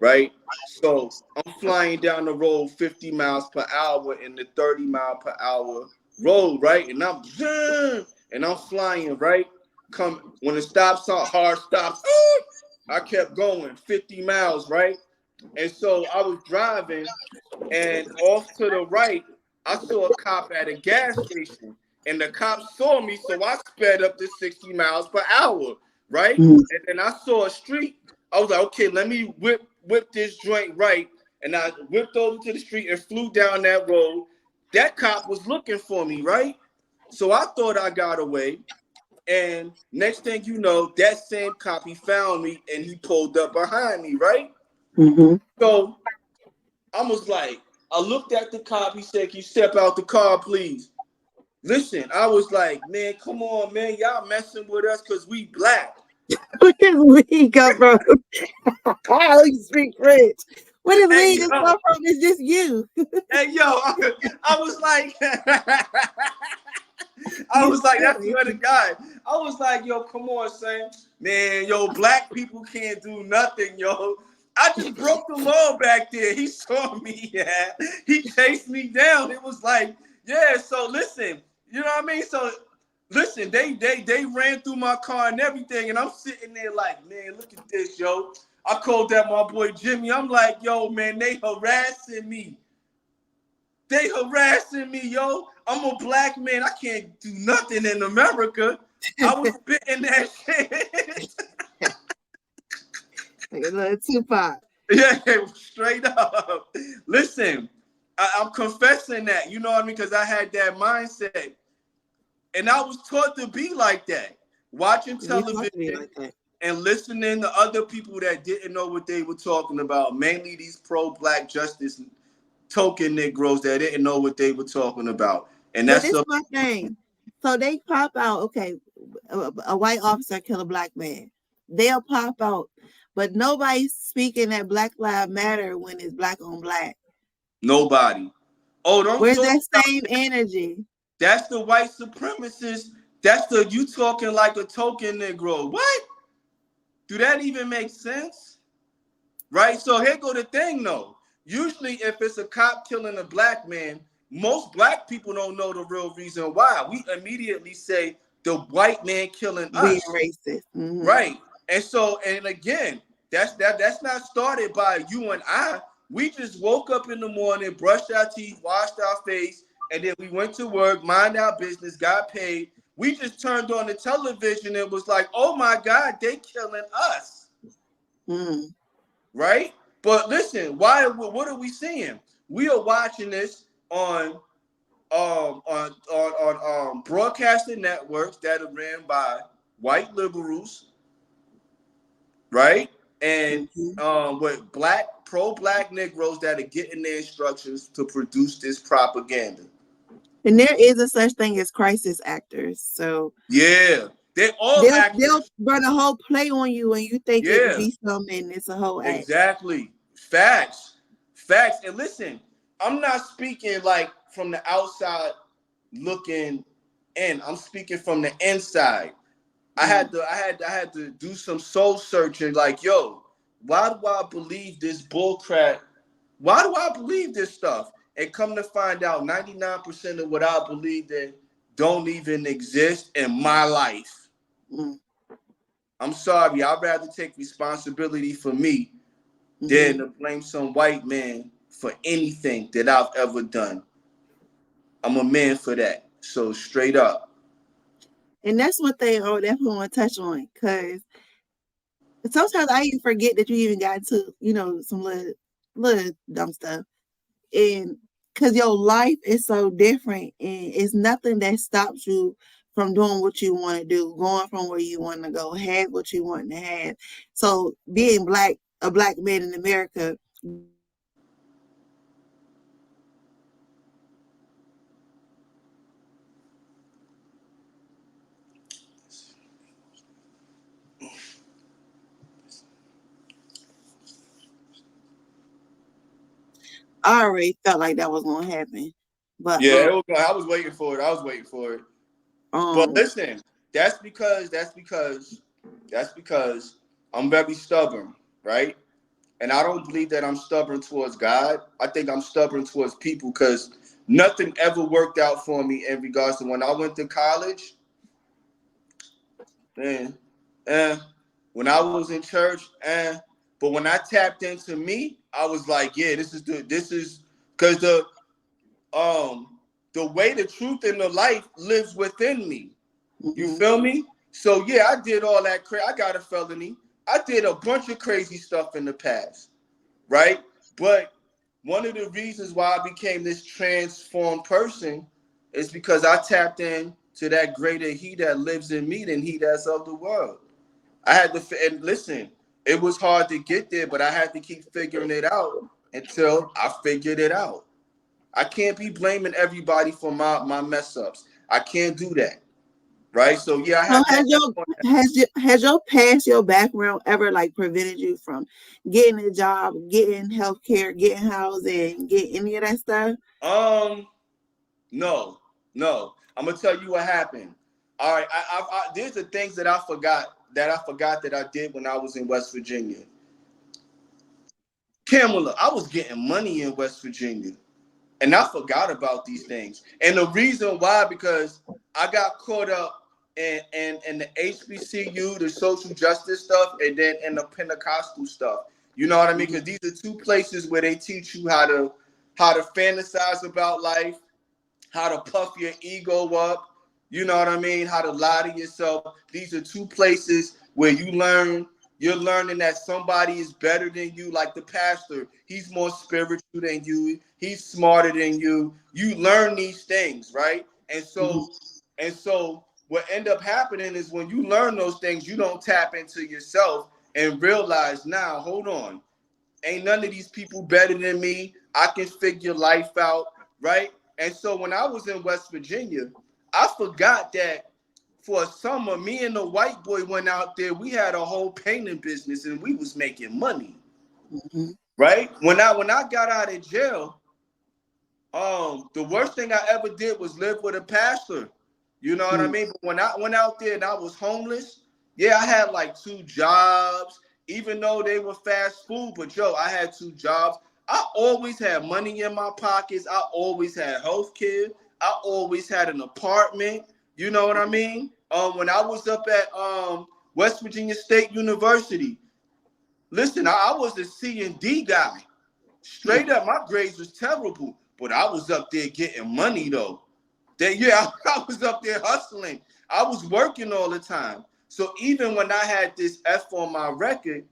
right? So I'm flying down the road 50 miles per hour in the 30-mile-per-hour road, right? And I'm flying, right? When the stop sign, hard stops, I kept going 50 miles, right? And so I was driving, and off to the right, I saw a cop at a gas station, and the cop saw me, so I sped up to 60 miles per hour, right? And then I saw a street. I was like, okay, let me whip this joint right. and I whipped over to the street and flew down that road. That cop was looking for me, right? So I thought I got away. And next thing you know, that same cop, he found me and he pulled up behind me, right? Mm-hmm. So I was like, I looked at the cop. He said, "Can you step out the car, please?" Listen, I was like, man, come on, man. Y'all messing with us because we black. Where does we come from? Oh, you speak French. Where does Hey, we come yo, from? It's just you. hey, yo, I was like, I You was like, that's silly. the other guy. I was like, yo, come on, son. Man, yo, black people can't do nothing, yo. I just broke the law back there. He saw me, yeah. He chased me down. It was like, yeah, so listen, you know what I mean? So listen, they ran through my car and everything, and I'm sitting there like, man, look at this, yo. I called that my boy Jimmy. I'm like, yo, man, they harassing me. They harassing me, yo. I'm a black man. I can't do nothing in America. I was spitting that shit. Like a little Tupac. Yeah, straight up. Listen, I'm confessing that, you know what I mean? Because I had that mindset. And I was taught to be like that. Watching We supposed to be television like that. and listening to other people that didn't know what they were talking about, mainly these pro-black justice token Negroes that didn't know what they were talking about. And But that's this the is my thing. So they pop out, okay, a white officer kill a black man. They'll pop out. But nobody's speaking that Black Lives Matter when it's black on black. nobody. Oh, don't Where's talk that about same that. energy? That's the white supremacists. That's the you talking like a token Negro. What? Do that even make sense? Right? So here go the thing though. Usually if it's a cop killing a black man, most black people don't know the real reason why. We immediately say the white man killing Being us. racist. Mm-hmm. Right. And so, and again, that's not started by you and I. We just woke up in the morning, brushed our teeth, washed our face, and then we went to work, mind our business, got paid. We just turned on the television and was like, oh my God, they killing us. Mm. Right? But listen, what are we seeing? We are watching this on broadcasting networks that are ran by white liberals, right? And Mm-hmm. with pro-black Negroes that are getting their instructions to produce this propaganda. And there is a such thing as crisis actors. So Yeah, they're all they'll actors. run a whole play on you and you think it to Yeah, be something. It's a whole act. exactly. Facts, facts. And listen, I'm not speaking like from the outside looking in. I'm speaking from the inside. Mm. I had to do some soul searching. Like, yo, why do I believe this bull crap? Why do I believe this stuff? And come to find out, 99% of what I believed in don't even exist in my life. Mm. I'm sorry. I'd rather take responsibility for me than Mm-hmm. to blame some white man for anything that I've ever done. I'm a man for that. So straight up. And that's what they definitely want to touch on because sometimes I even forget that you even got into, some little dumb stuff. And because your life is so different and it's nothing that stops you from doing what you want to do, going from where you want to go, have what you want to have. So being a black man in America, I already felt like that was gonna happen. But Yeah, I was waiting for it. I was waiting for it. But um listen, that's because I'm very stubborn, right? And I don't believe that I'm stubborn towards God. I think I'm stubborn towards people because nothing ever worked out for me in regards to when I went to college. Man, eh. When I was in church, eh. But when I tapped into me, I was like, yeah, this is because the way the truth and the life lives within me. You mhm. feel me? So yeah, I did all that I got a felony. I did a bunch of crazy stuff in the past, right? But one of the reasons why I became this transformed person is because I tapped in to that greater he that lives in me than he that's of the world. I had to, and listen, it was hard to get there, but I had to keep figuring it out until I figured it out. I can't be blaming everybody for my mess ups. I can't do that. Right. So yeah, I So had to act on that. has your past, your background ever like prevented you from getting a job, getting health care, getting housing, get any of that stuff? No, no. I'm gonna tell you what happened. All right, there's the things that I forgot that I did when I was in West Virginia. Kamala, I was getting money in West Virginia, and I forgot about these things. And the reason why, because I got caught up in the HBCU, the social justice stuff, and then in the Pentecostal stuff. You know what I mean? Because these are two places where they teach you how to fantasize about life, how to puff your ego up, you know what I mean? How to lie to yourself. These are two places where you're learning that somebody is better than you, like the pastor. He's more spiritual than you. He's smarter than you. You learn these things, right? And Mm-hmm. so what end up happening is when you learn those things, you don't tap into yourself and realize, now, hold on. Ain't none of these people better than me. I can figure life out, right? And so when I was in West Virginia, I forgot that for a summer, me and the white boy went out there. We had a whole painting business and we was making money, Mm-hmm. right? When I got out of jail, the worst thing I ever did was live with a pastor. You know what I mean? But when I went out there and I was homeless, yeah, I had like 2 jobs, even though they were fast food. But yo, I had 2 jobs. I always had money in my pockets. I always had health care. I always had an apartment. You know what I mean? When I was up at West Virginia State University, listen, I was a C and D guy. Straight up, my grades was terrible, but I was up there getting money though. Yeah, I was up there hustling. I was working all the time. So even when I had this F on my record,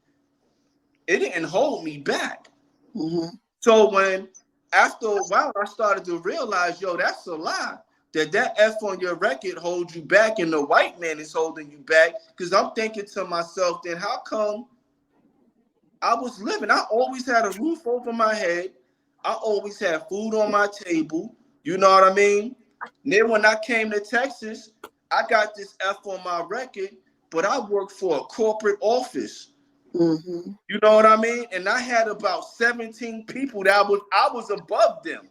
it didn't hold me back. Mm-hmm. So when after a while I started to realize, yo, that's a lie. That F on your record holds you back, and the white man is holding you back. Because I'm thinking to myself, then how come I was living? I always had a roof over my head. I always had food on my table. You know what I mean? Then when I came to Texas, I got this F on my record, but I worked for a corporate office. Mm-hmm. You know what I mean? And I had about 17 people that I was above them.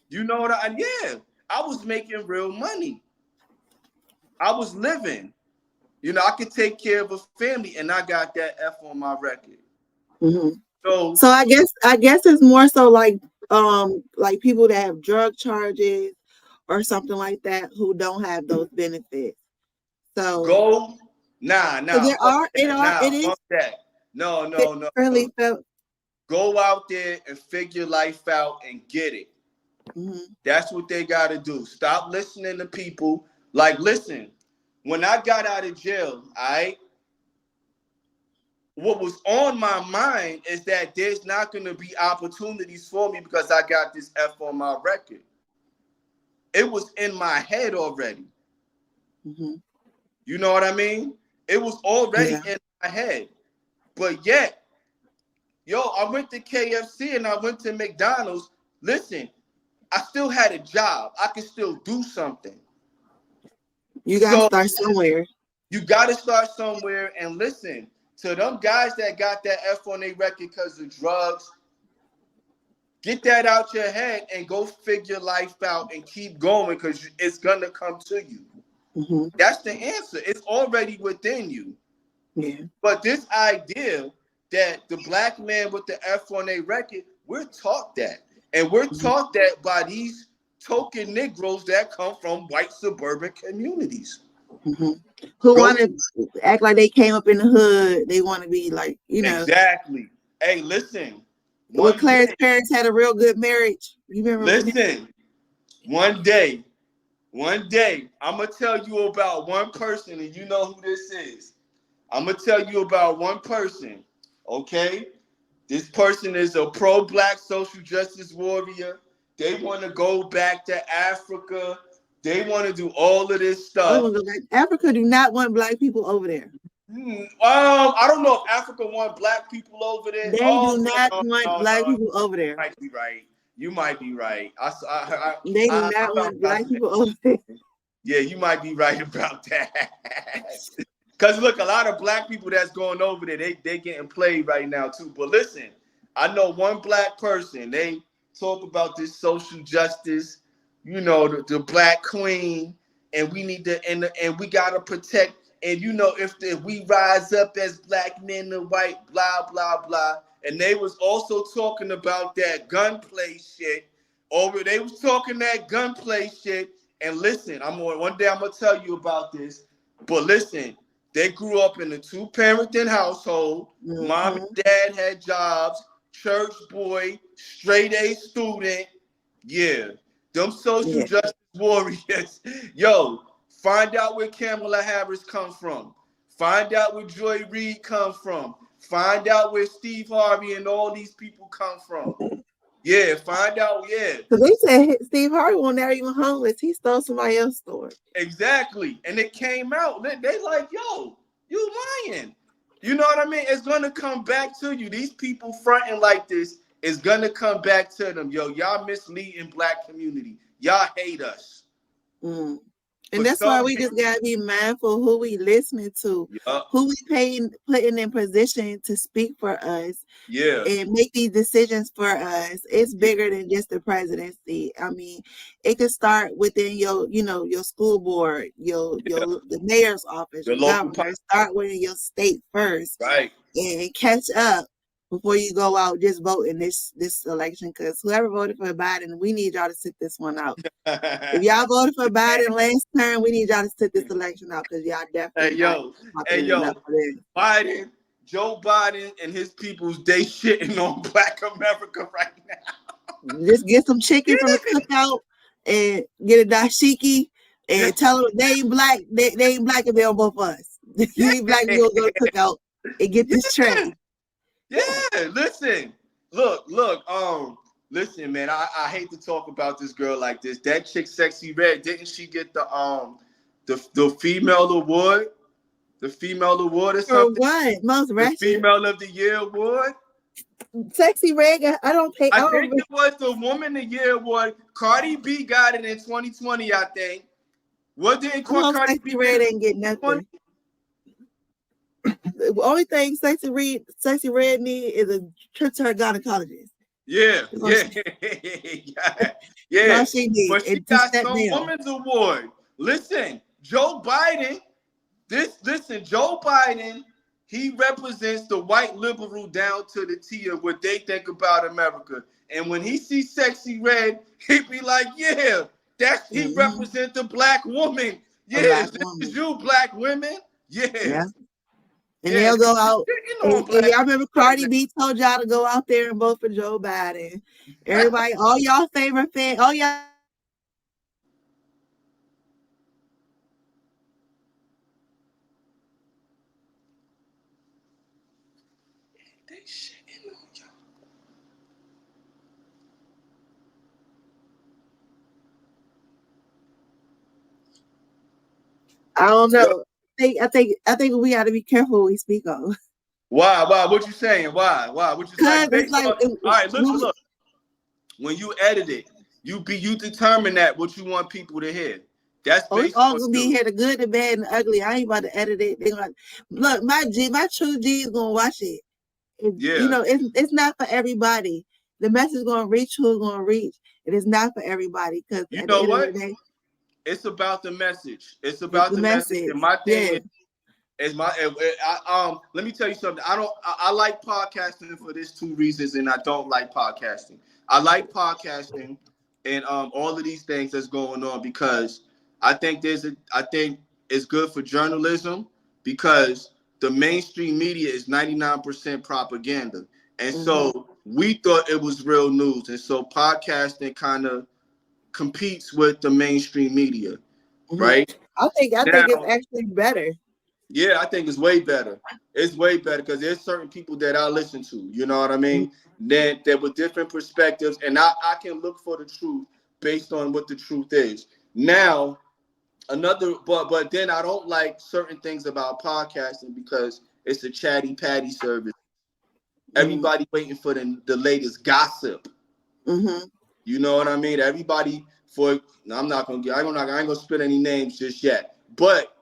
You know what yeah. I was making real money. I was living. You know, I could take care of a family, and I got that F on my record. Mm-hmm. So So I guess it's more so like people that have drug charges or something like that who don't have those benefits. So go, so nah, there fuck are that, it is fuck that. No, no, no, no. fairly felt. Go out there and figure life out and get it. Mm-hmm. That's what they got to do. Stop listening to people. Like, listen, when I got out of jail, what was on my mind is that there's not going to be opportunities for me because I got this F on my record. It was in my head already. Mm-hmm. You know what I mean? It was already Yeah. in my head. But yet, yo, I went to KFC and I went to McDonald's. Listen, I still had a job. I could still do something. You gotta So start somewhere. you got to start somewhere. And listen, to them guys that got that F on their record because of drugs, get that out your head and go figure life out and keep going because it's going to come to you. Mm-hmm. That's the answer. It's already within you. Yeah. But this idea that the black man with the F on their record, we're taught that. And we're Mm-hmm. taught that by these token Negroes that come from white suburban communities. Mm-hmm. Who Go want to act like they came up in the hood? They want to be like, exactly. Hey, listen, well, one Claire's day, parents had a real good marriage. You remember when? listen, one day, I'm going to tell you about one person, and you know who this is. I'm going to tell you about one person, okay? This person is a pro-black social justice warrior. They want to go back to Africa. They want to do all of this stuff. Africa do not want black people over there. I don't know if Africa want black people over there. They do not want black people over there. You might be right. You might be right. They do not want black people over there. Yeah, you might be right about that. Because look, a lot of black people that's going over there, they getting played right now too. But listen, I know one black person. They talk about this social justice, you know, the black queen, and we need to and we gotta protect. And you know, if we rise up as black men and white, blah blah blah. And they was also talking about that gunplay shit. They was talking that gunplay shit. And listen, one day I'm gonna tell you about this. But listen, they grew up in a 2-parenting household. Mm-hmm. Mom and dad had jobs. Church boy, straight A student. Yeah, them social justice warriors. Yo, find out where Kamala Harris comes from. Find out where Joy Reid comes from. Find out where Steve Harvey and all these people come from. Yeah, find out, yeah. Because they said Steve Harvey was never even homeless. He stole somebody else's store. Exactly. And it came out. They like, yo, you lying. You know what I mean? It's going to come back to you. These people fronting like this is going to come back to them. Yo, y'all misleading black community. Y'all hate us. Mm. And that's why we just gotta be mindful who we listening to, who we putting in position to speak for us, and make these decisions for us. It's bigger than just the presidency. I mean, it could start within your school board, the mayor's office, your governor. Start within your state first, right? And catch up before you go out just voting this election. Because whoever voted for Biden, we need y'all to sit this one out. If y'all voted for Biden last term, we need y'all to sit this election out because y'all definitely. Biden, Joe Biden, and his peoples, they shitting on Black America right now. Just get some chicken from the cookout and get a dashiki and tell them they ain't black. They ain't black if they don't vote for us. You ain't black, you go to cookout and get this tray. Yeah, listen, look, listen, man, I hate to talk about this girl like this. That chick, Sexy Red, didn't she get the female award? The female award or something? For what? Most ratchet? The female of the year award? Sexy Red, I think it was the Woman of the Year award. Cardi B got it in 2020, I think. What didn't Cardi B Red ain't get nothing. The only thing Sexy Red need is a trip to her gynecologist. Yeah. But she got some women's award. Listen, Joe Biden, Joe Biden, he represents the white liberal down to the T of what they think about America. And when he sees Sexy Red, he be like, yeah, he represents the black woman. Yeah, is you black women? Yeah. And they'll go out. And y'all remember Cardi B told y'all to go out there and vote for Joe Biden. Everybody, all y'all favorite fans, all y'all. They shitting on y'all. I don't know. I think we got to be careful what we speak on. Why? What you saying? Why? What you saying? All right, look. When you edit it, you determine that what you want people to hear. That's it's all gonna be here, the good, the bad, and the ugly. I ain't about to edit it. They gonna look. My true G is gonna watch it. You know, it's not for everybody. The message is gonna reach who it's gonna reach. It is not for everybody because you know what? It's about the message. It's about the message. And my thing is let me tell you something. I like podcasting for these 2 reasons, and I don't like podcasting. I like podcasting and all of these things that's going on because I think it's good for journalism because the mainstream media is 99% propaganda. And so we thought it was real news. And so podcasting kind of competes with the mainstream media, right? I think it's actually better. Yeah, I think it's way better. It's way better because there's certain people that I listen to, you know what I mean? That with different perspectives, and I can look for the truth based on what the truth is. Now, but then I don't like certain things about podcasting because it's a chatty patty service. Mm-hmm. Everybody waiting for the latest gossip. Mm-hmm. You know what I mean? Everybody for I'm not gonna get I ain't gonna spit any names just yet. But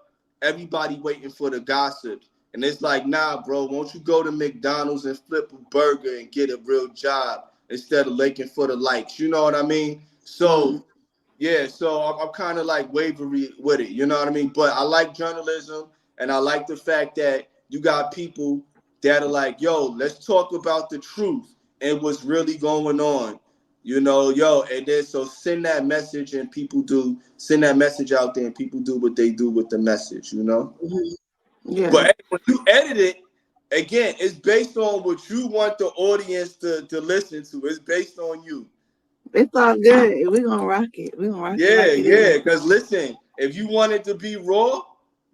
everybody waiting for the gossip. And it's like, nah, bro, won't you go to McDonald's and flip a burger and get a real job instead of looking for the likes? You know what I mean? Mm-hmm. So yeah, so I'm kind of like wavery with it, you know what I mean? But I like journalism, and I like the fact that you got people that are like, yo, let's talk about the truth and what's really going on, you know, yo. And then so send that message, and people do send that message out there, and people do what they do with the message, you know. Mm-hmm. Yeah. But when you edit it, again, it's based on what you want the audience to listen to. It's based on you. It's all good. We're gonna rock it. We're gonna rock it Yeah, like it is. yeah. Because listen, if you want it to be raw,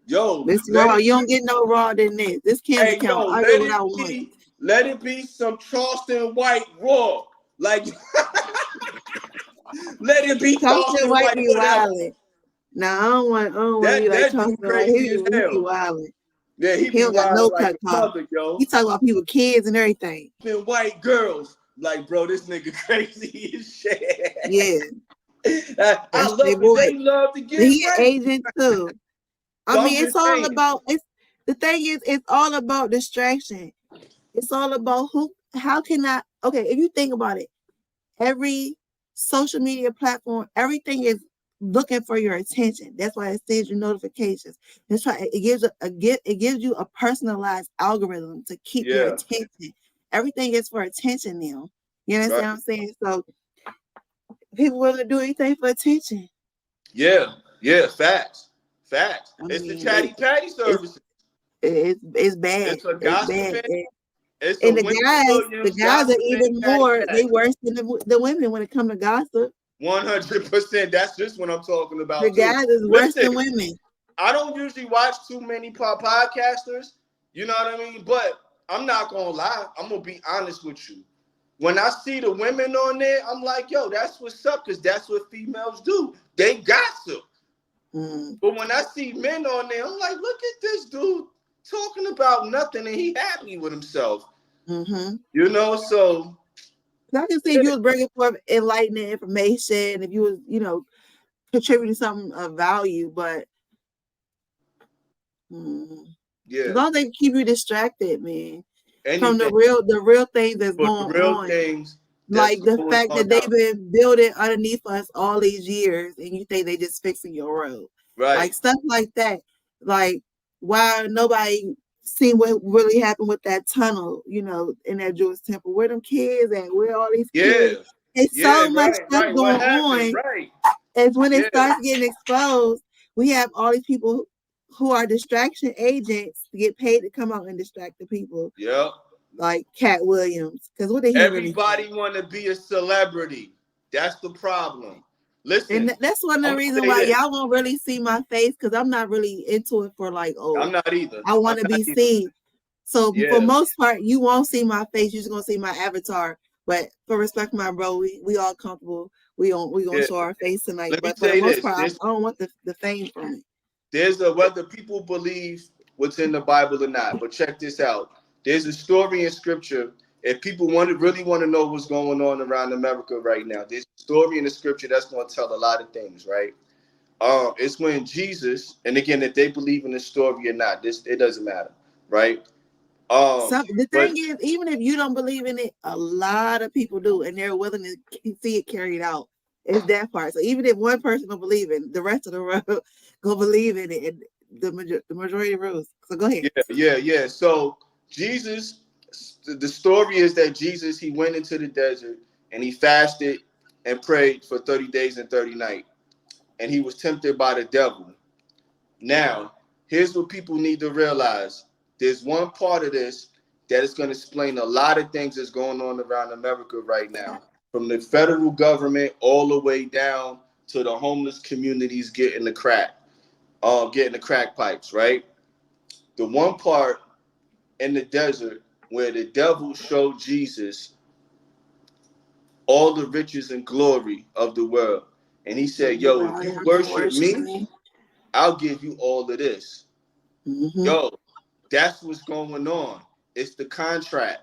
yo, This let raw. it You don't be. get no raw than this. This Kim's Hey, account. yo, I get what I want. let it be some Charleston White raw. Like, let it be Charleston Charleston White White, be whatever. wildin'. Nah, I don't want to be like That dude Charleston White. crazy as He be hell. wildin'. Yeah, he He be don't got no wild like cut a off. mother, yo. He talk about people, kids, and everything. And white girls, like, bro, this nigga crazy as shit. Yeah, I that's love their it. boy. They love to But get he an right. agent too. I So I'm mean, just it's all saying. about. It's the thing is, it's all about distraction. It's all about who. How can I? Okay, if you think about it, every social media platform, everything is looking for your attention. That's why it sends you notifications. That's why it gives you a personalized algorithm to keep your Yeah, attention. Everything is for attention now. You right. understand what I'm saying? So people willing to do anything for attention. Yeah, yeah, facts. Facts. I It's the mean, chatty patty it's services. it's bad. It's a It's bad. gossiping. It's a And Wendy the Williams guys are gossiping even chatty more. They patty. worse than the women when it comes to gossip. 100%. That's just what I'm talking The about too. guys is worse Listen, than women. I don't usually watch too many podcasters. You know what I mean? But I'm not gonna lie. I'm gonna be honest with you. When I see the women on there, I'm like, yo, that's what's up, because that's what females do. They gossip. Mm. But when I see men on there, I'm like, look at this dude talking about nothing and he happy with himself. Mm-hmm. You know, so I can see if yeah, you was bringing forth enlightening information, if you was, contributing something of value, but as yeah. long as they keep you distracted, man, from Anything the real things that's for the going real on. things that's Like the going fact on that they've now. been building underneath us all these years and you think they just fixing your road. Right. Like stuff like that. Like why nobody seen what really happened with that tunnel, in that Jewish temple. Where them kids at? Where all these Yeah. kids? It's Yeah, so much right, stuff right. What going happened? on. Right. As when it Yeah. starts getting exposed, we have all these people who are distraction agents to get paid to come out and distract the people, Yep. like Cat Williams. Because what did he really say? Everybody want to be a celebrity. That's the problem. And Listen, that's one of I'm the gonna reasons say why this. y'all won't really see my face because I'm not really into it for like, I'm oh, not either. I I'm want to not be either. seen. So for Yeah. most part, you won't see my face. You're just gonna see my avatar. But for respect, my bro, we all comfortable. We gonna Yeah. show our face tonight. Let me But for the say most this. part, I don't want the fame from it. There's a whether people believe what's in the Bible or not, but check this out. There's a story in Scripture. If people really want to know what's going on around America right now, there's a story in the Scripture that's going to tell a lot of things, right? It's when Jesus, and again, if they believe in the story or not, it doesn't matter, right? The But thing is, even if you don't believe in it, a lot of people do, and they're willing to see it carried out. It's that part. So even if one person don't believe in it, the rest of the world go believe in it, and the majority rules. So go ahead. yeah. So Jesus, the story is that Jesus, he went into the desert and he fasted and prayed for 30 days and 30 nights, and he was tempted by the devil. Now, here's what people need to realize. There's one part of this that is going to explain a lot of things that's going on around America right now, from the federal government all the way down to the homeless communities getting the crack pipes, right? the one part in the desert where the devil showed Jesus all the riches and glory of the world. And he said, yo, if you worship me, I'll give you all of this. Mm-hmm. Yo, that's what's going on. It's the contract.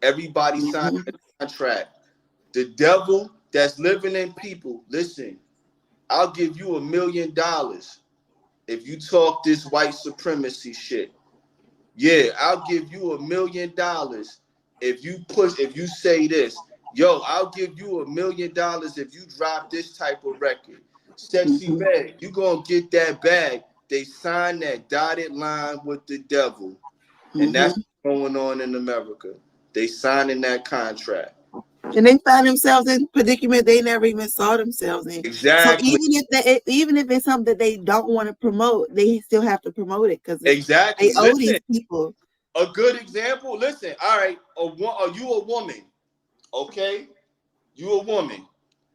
Everybody signed the contract. The devil that's living in people, listen, I'll give you $1 million if you talk this white supremacy shit. Yeah, I'll give you $1 million if you say this. Yo, I'll give you $1 million if you drop this type of record. Sexy Red, you gonna get that bag. They signed that dotted line with the devil. And that's what's going on in America. They signing that contract. And they find themselves in predicament they never even saw themselves in. So Exactly. even if it's something that they don't want to promote, they still have to promote it because exactly. they owe these people. A good example. Listen, all right. Are you a woman? Okay, you a woman.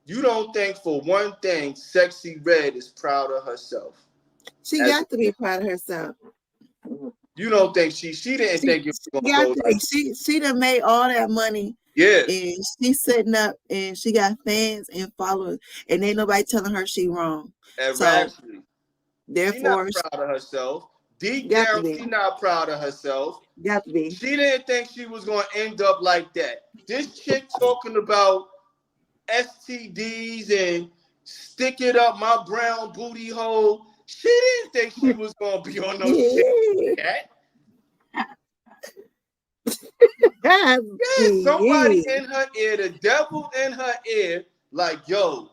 You don't think for one thing Sexy Red is proud of herself. She got to be proud of herself. You don't think she didn't think it was gonna go like she done made all that money. Yeah. And she's sitting up and she got fans and followers and ain't nobody telling her she wrong. Exactly. So therefore she's not proud of herself. Deep down, she's not proud of herself. Got to be. She didn't think she was gonna end up like that. This chick talking about STDs and stick it up my brown booty hole. She didn't think she was gonna be on no shit like that. Yeah, somebody in her ear, the devil in her ear, like, yo,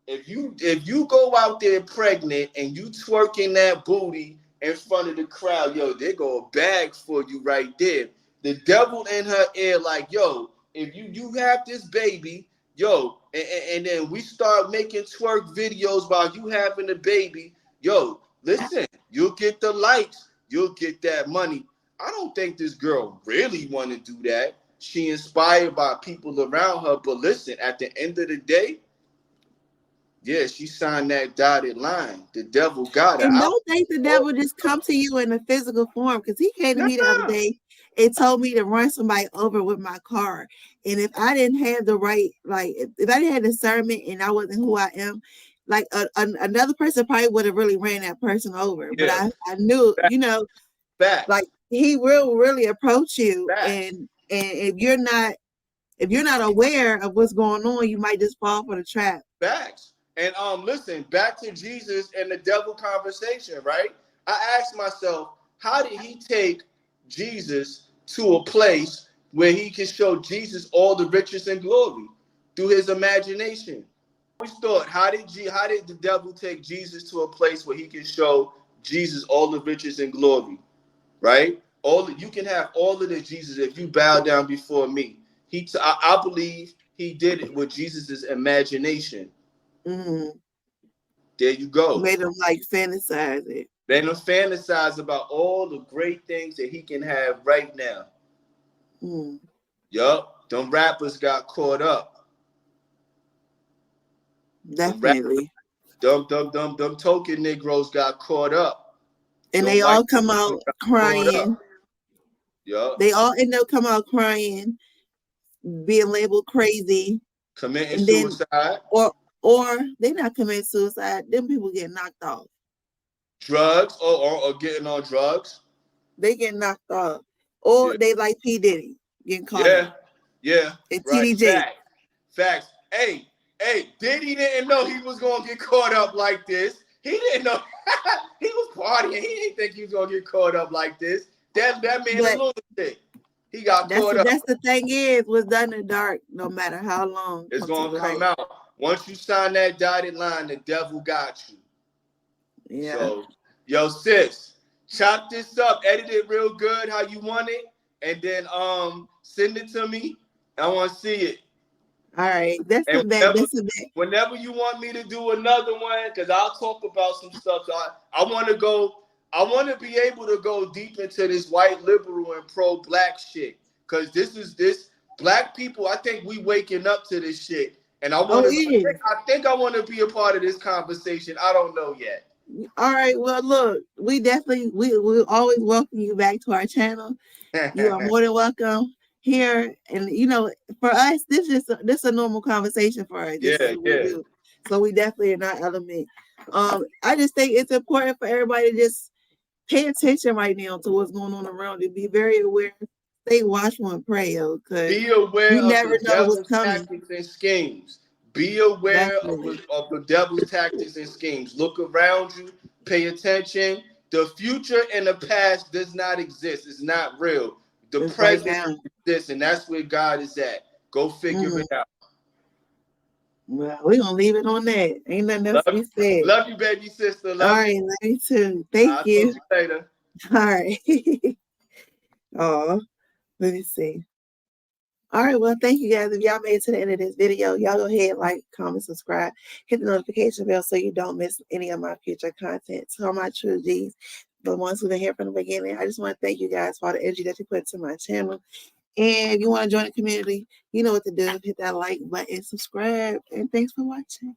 if you go out there pregnant and you twerking that booty in front of the crowd, yo, they go a bag for you right there. The devil in her ear, like, yo, if you have this baby, yo, and then we start making twerk videos while you having the baby, yo, listen, you'll get the likes, you'll get that money. I don't think this girl really want to do that. She inspired by people around her, but listen, at the end of the day, yeah, she signed that dotted line. The devil got her. And don't think the devil just come to you in a physical form, because he came to me the other day and told me to run somebody over with my car. And if I didn't have the right, like, if I didn't have discernment and I wasn't who I am, like another person probably would have really ran that person over. Yeah. But I knew, you know, like he will really approach you, and if you're not aware of what's going on, you might just fall for the trap. Facts. And listen, back to Jesus and the devil conversation, right? I asked myself, how did he take Jesus to a place where he can show Jesus all the riches and glory through his imagination? I always thought, how did the devil take Jesus to a place where he can show Jesus all the riches and glory, right? You can have all of the Jesus if you bow down before me. I believe he did it with Jesus's imagination. Mm-hmm. There you go. Made them like fantasize it. Made them fantasize about all the great things that he can have right now. Yup, them rappers got caught up. Definitely. Them token Negroes got caught up. And they all come out crying. Yup. They all end up coming out crying, being labeled crazy. Committing suicide. Or they not committing suicide. Them people get knocked off. Drugs or getting on drugs. They get knocked off. Or they like P. Diddy getting caught up. Yeah. And right. TDJ. Facts. Hey, Diddy didn't know he was gonna get caught up like this. He didn't know he was partying. He didn't think he was gonna get caught up like this. That man is a lunatic. He got caught up. That's the thing is, what's done in the dark, no matter how long, it's gonna come out. Once you sign that dotted line, the devil got you. Yeah. So, yo, sis, chop this up, edit it real good how you want it, and then send it to me. I want to see it. All right, that's a bit. Whenever you want me to do another one, because I'll talk about some stuff. So I want to go. I want to be able to go deep into this white liberal and pro-black shit, because this black people. I think we waking up to this shit. And I want to. I think I want to be a part of this conversation. I don't know yet. All right. Well, look, we always welcome you back to our channel. You are more than welcome here. And for us, this is a normal conversation for us. This is Yeah, what we yeah. do. So we definitely are not element. I just think it's important for everybody to just pay attention right now to what's going on around you. Be very aware. Stay watchful and pray, because Be aware you of never the know what's devil's coming. tactics and schemes. Be aware Definitely. of the devil's tactics and schemes. Look around you. Pay attention. The future and the past does not exist. It's not real. The It's right present now. exists, and that's where God is at. Go figure Mm. it out. Well, we're going to leave it on that. Ain't nothing else to be said. Love you, baby sister. All Love you. right. Love you too. Thank I'll talk you. to you later. All right. Oh, let me see. All right. Well, thank you guys. If y'all made it to the end of this video, y'all go ahead, like, comment, subscribe, hit the notification bell so you don't miss any of my future content. To my true G's, the ones who've been here from the beginning, I just want to thank you guys for all the energy that you put into my channel. And if you want to join the community, you know what to do. Hit that like button, subscribe, and thanks for watching.